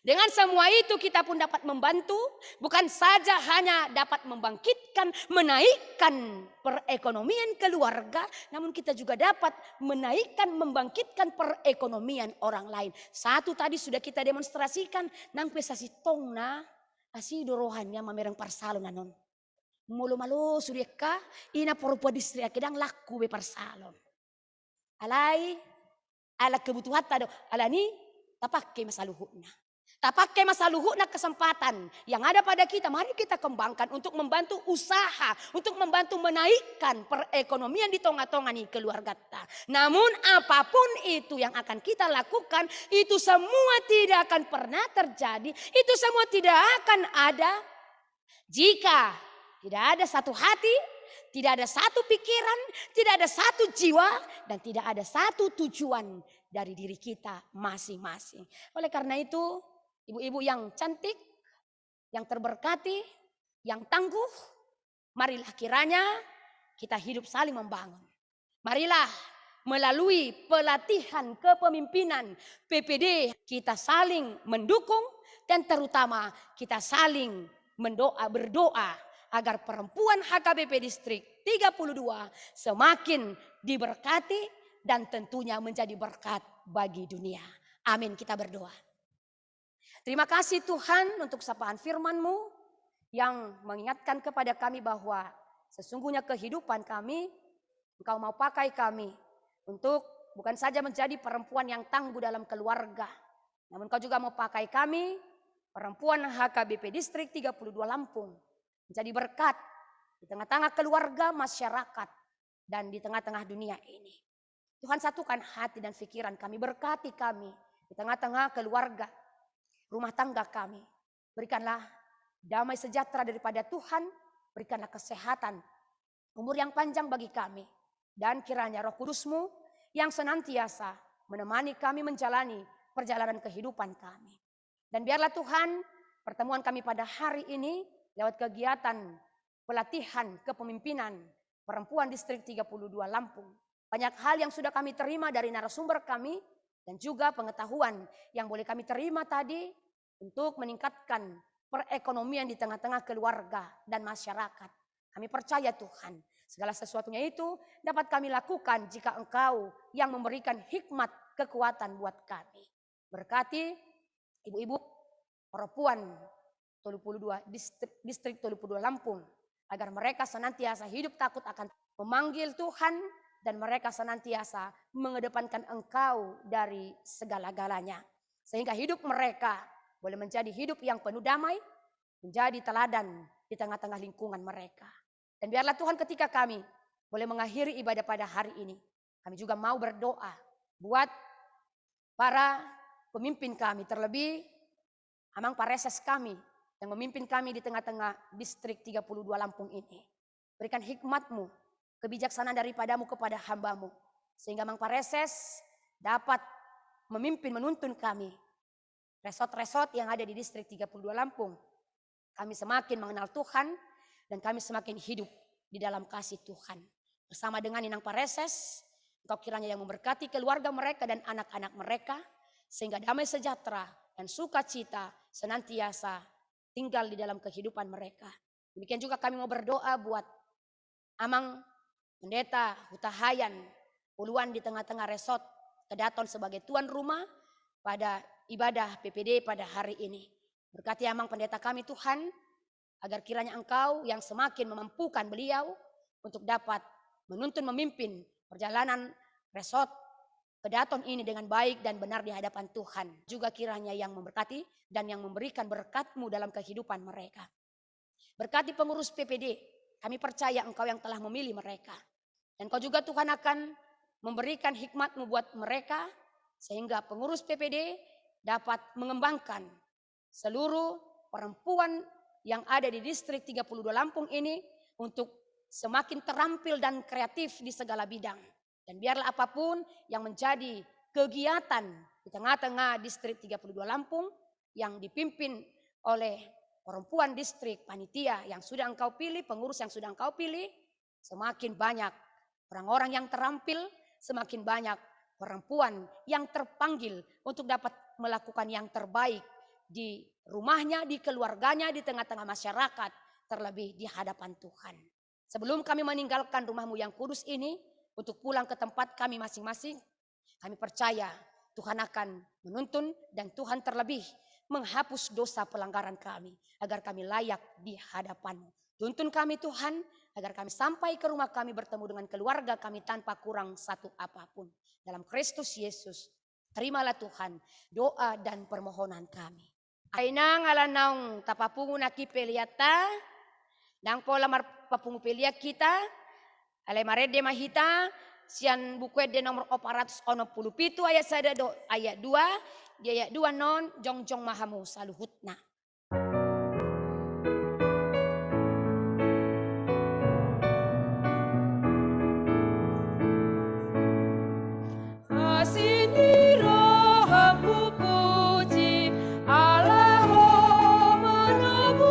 Dengan semua itu kita pun dapat membantu. Bukan saja hanya dapat membangkitkan, menaikkan perekonomian keluarga. Namun kita juga dapat menaikkan, membangkitkan perekonomian orang lain. Satu tadi sudah kita demonstrasikan. Nang pesasi tongna. Asi dorohannya mamerang parsalon nanon. Mulu-malu surieka. Ina perempuan distri kedang laku be parsalon. Alai, ala kebutuhan tado, ala ni tapakai masa luhutna. Tapakai masa luhutna kesempatan yang ada pada kita. Mari kita kembangkan untuk membantu usaha, untuk membantu menaikkan perekonomian di tengah-tengah nih keluarga kita. Namun apapun itu yang akan kita lakukan, itu semua tidak akan pernah terjadi. Itu semua tidak akan ada jika tidak ada satu hati. Tidak ada satu pikiran, tidak ada satu jiwa, dan tidak ada satu tujuan dari diri kita masing-masing. Oleh karena itu, ibu-ibu yang cantik, yang terberkati, yang tangguh. Marilah kiranya kita hidup saling membangun. Marilah melalui pelatihan kepemimpinan PPD kita saling mendukung dan terutama kita saling berdoa agar perempuan HKBP Distrik 32 semakin diberkati dan tentunya menjadi berkat bagi dunia. Amin, kita berdoa. Terima kasih Tuhan untuk sapaan firman-Mu yang mengingatkan kepada kami bahwa sesungguhnya kehidupan kami, Engkau mau pakai kami untuk bukan saja menjadi perempuan yang tangguh dalam keluarga, namun Engkau juga mau pakai kami, perempuan HKBP Distrik 32 Lampung, menjadi berkat di tengah-tengah keluarga, masyarakat, dan di tengah-tengah dunia ini. Tuhan satukan hati dan pikiran kami, berkati kami di tengah-tengah keluarga, rumah tangga kami. Berikanlah damai sejahtera daripada Tuhan, berikanlah kesehatan, umur yang panjang bagi kami. Dan kiranya Roh Kudus-Mu yang senantiasa menemani kami menjalani perjalanan kehidupan kami. Dan biarlah Tuhan pertemuan kami pada hari ini lewat kegiatan pelatihan kepemimpinan perempuan Distrik 32 Lampung. Banyak hal yang sudah kami terima dari narasumber kami dan juga pengetahuan yang boleh kami terima tadi untuk meningkatkan perekonomian di tengah-tengah keluarga dan masyarakat. Kami percaya Tuhan, segala sesuatunya itu dapat kami lakukan jika Engkau yang memberikan hikmat kekuatan buat kami. Berkati ibu-ibu perempuan 32 distrik 32 Lampung agar mereka senantiasa hidup takut akan memanggil Tuhan dan mereka senantiasa mengedepankan Engkau dari segala-galanya. Sehingga hidup mereka boleh menjadi hidup yang penuh damai, menjadi teladan di tengah-tengah lingkungan mereka. Dan biarlah Tuhan ketika kami boleh mengakhiri ibadah pada hari ini, kami juga mau berdoa buat para pemimpin kami, terlebih Amang Pareses kami yang memimpin kami di tengah-tengah distrik 32 Lampung ini. Berikan hikmat-Mu, kebijaksanaan daripadamu kepada hamba-Mu, sehingga Amang Pareses dapat memimpin menuntun kami. Resort-resort yang ada di distrik 32 Lampung, kami semakin mengenal Tuhan dan kami semakin hidup di dalam kasih Tuhan. Bersama dengan Inang Pareses, Engkau kiranya yang memberkati keluarga mereka dan anak-anak mereka, sehingga damai sejahtera dan sukacita senantiasa tinggal di dalam kehidupan mereka. Demikian juga kami mau berdoa buat Amang Pendeta Hutahayan, puluhan di tengah-tengah resort Kedaton sebagai tuan rumah pada ibadah PPD pada hari ini. Berkati Amang Pendeta kami Tuhan, agar kiranya Engkau yang semakin memampukan beliau untuk dapat menuntun memimpin perjalanan resort Kedaton ini dengan baik dan benar di hadapan Tuhan. Juga kiranya yang memberkati dan yang memberikan berkat-Mu dalam kehidupan mereka. Berkati pengurus PPD, kami percaya Engkau yang telah memilih mereka. Dan Engkau juga Tuhan akan memberikan hikmat-Mu buat mereka, sehingga pengurus PPD dapat mengembangkan seluruh perempuan yang ada di distrik 32 Lampung ini untuk semakin terampil dan kreatif di segala bidang. Dan biarlah apapun yang menjadi kegiatan di tengah-tengah distrik 32 Lampung yang dipimpin oleh perempuan distrik, panitia yang sudah Engkau pilih, pengurus yang sudah Engkau pilih, semakin banyak orang-orang yang terampil, semakin banyak perempuan yang terpanggil untuk dapat melakukan yang terbaik di rumahnya, di keluarganya, di tengah-tengah masyarakat, terlebih di hadapan Tuhan. Sebelum kami meninggalkan rumah-Mu yang kudus ini, untuk pulang ke tempat kami masing-masing, kami percaya Tuhan akan menuntun dan Tuhan terlebih menghapus dosa pelanggaran kami, agar kami layak di hadapan-Mu. Tuntun kami Tuhan, agar kami sampai ke rumah kami bertemu dengan keluarga kami tanpa kurang satu apapun. Dalam Kristus Yesus, terimalah Tuhan doa dan permohonan kami. Ainang alanaung tapapungu nakipeliata, nang pola marpapungu pelia kita, alay marede mahita, sian bukwede nomor 467 ayat 1 ayat 2, di ayat 2 non jongjong mahamu saluhutna. Asiniro hampu puji, Allaho menabu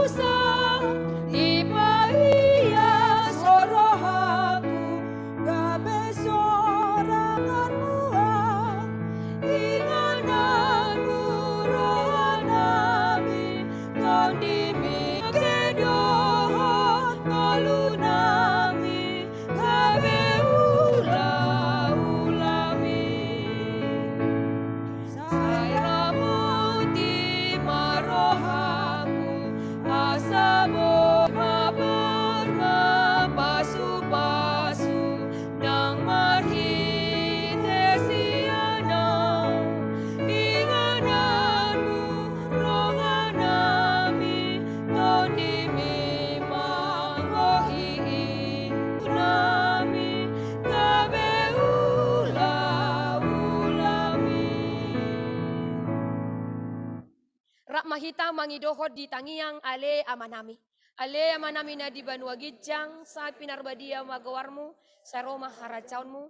Rak mahita mangidohod di tangiang ale amanami. Ale amanami na di banua gijang sa pinarbadia magawarmu sa Roma haracaunmu.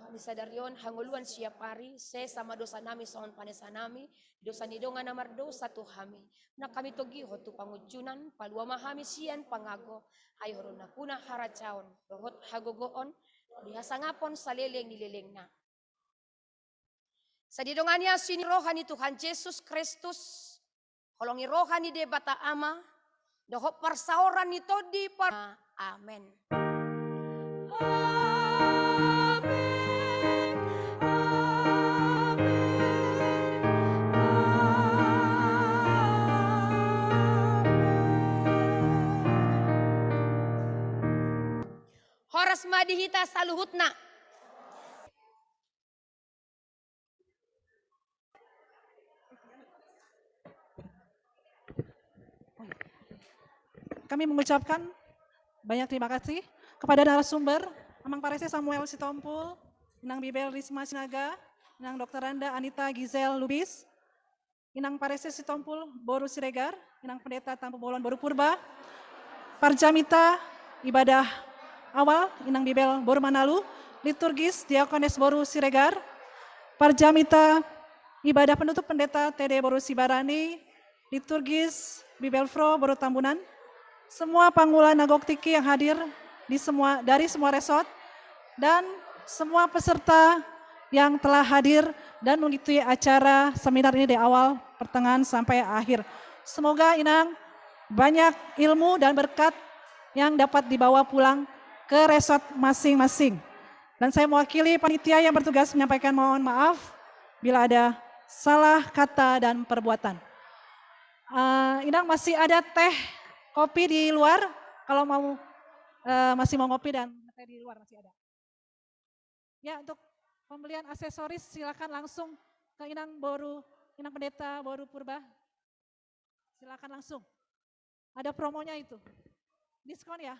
Kami sadarion hanguluan siap pari se sama dosa nami soon panesa nami dosa nidongan namar dosa tuhami. Na kami togi hotu pangujunan palua mahami sian pangago ayo na kuna haracaun dohot hagogoon dihasangapon saleleng nileleng na. Sa didongannya sini rohani Tuhan Yesus Kristus, kolongi rohani de bata ama, dohop persaoran itu di par. Amen. Horas madihita saluhutna. Kami mengucapkan banyak terima kasih kepada narasumber, Amang Parese Samuel Sitompul, Inang Bibel Risma Sinaga, Inang Dr. Randa Anita Gizel Lubis, Inang Parese Sitompul Boru Siregar, Inang Pendeta Tampu Bolon Boru Purba, Parjamita ibadah awal Inang Bibel Boru Manalu, liturgis Diakones Boru Siregar, Parjamita ibadah penutup Pendeta TD Boru Sibarani, liturgis Bibel Fro Boru Tambunan, semua panggula Nagok Tiki yang hadir dari semua resort dan semua peserta yang telah hadir dan mengikuti acara seminar ini dari awal, pertengahan sampai akhir. Semoga Inang banyak ilmu dan berkat yang dapat dibawa pulang ke resort masing-masing. Dan saya mewakili panitia yang bertugas menyampaikan mohon maaf bila ada salah kata dan perbuatan. Inang masih ada teh kopi di luar, kalau mau masih mau ngopi dan teh di luar masih ada. Ya, untuk pembelian aksesoris silakan langsung ke Inang Pendeta Boru Purba. Silakan langsung. Ada promonya itu. Diskon ya.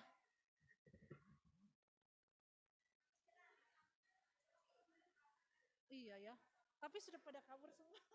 Iya ya. Tapi sudah pada kabur semua.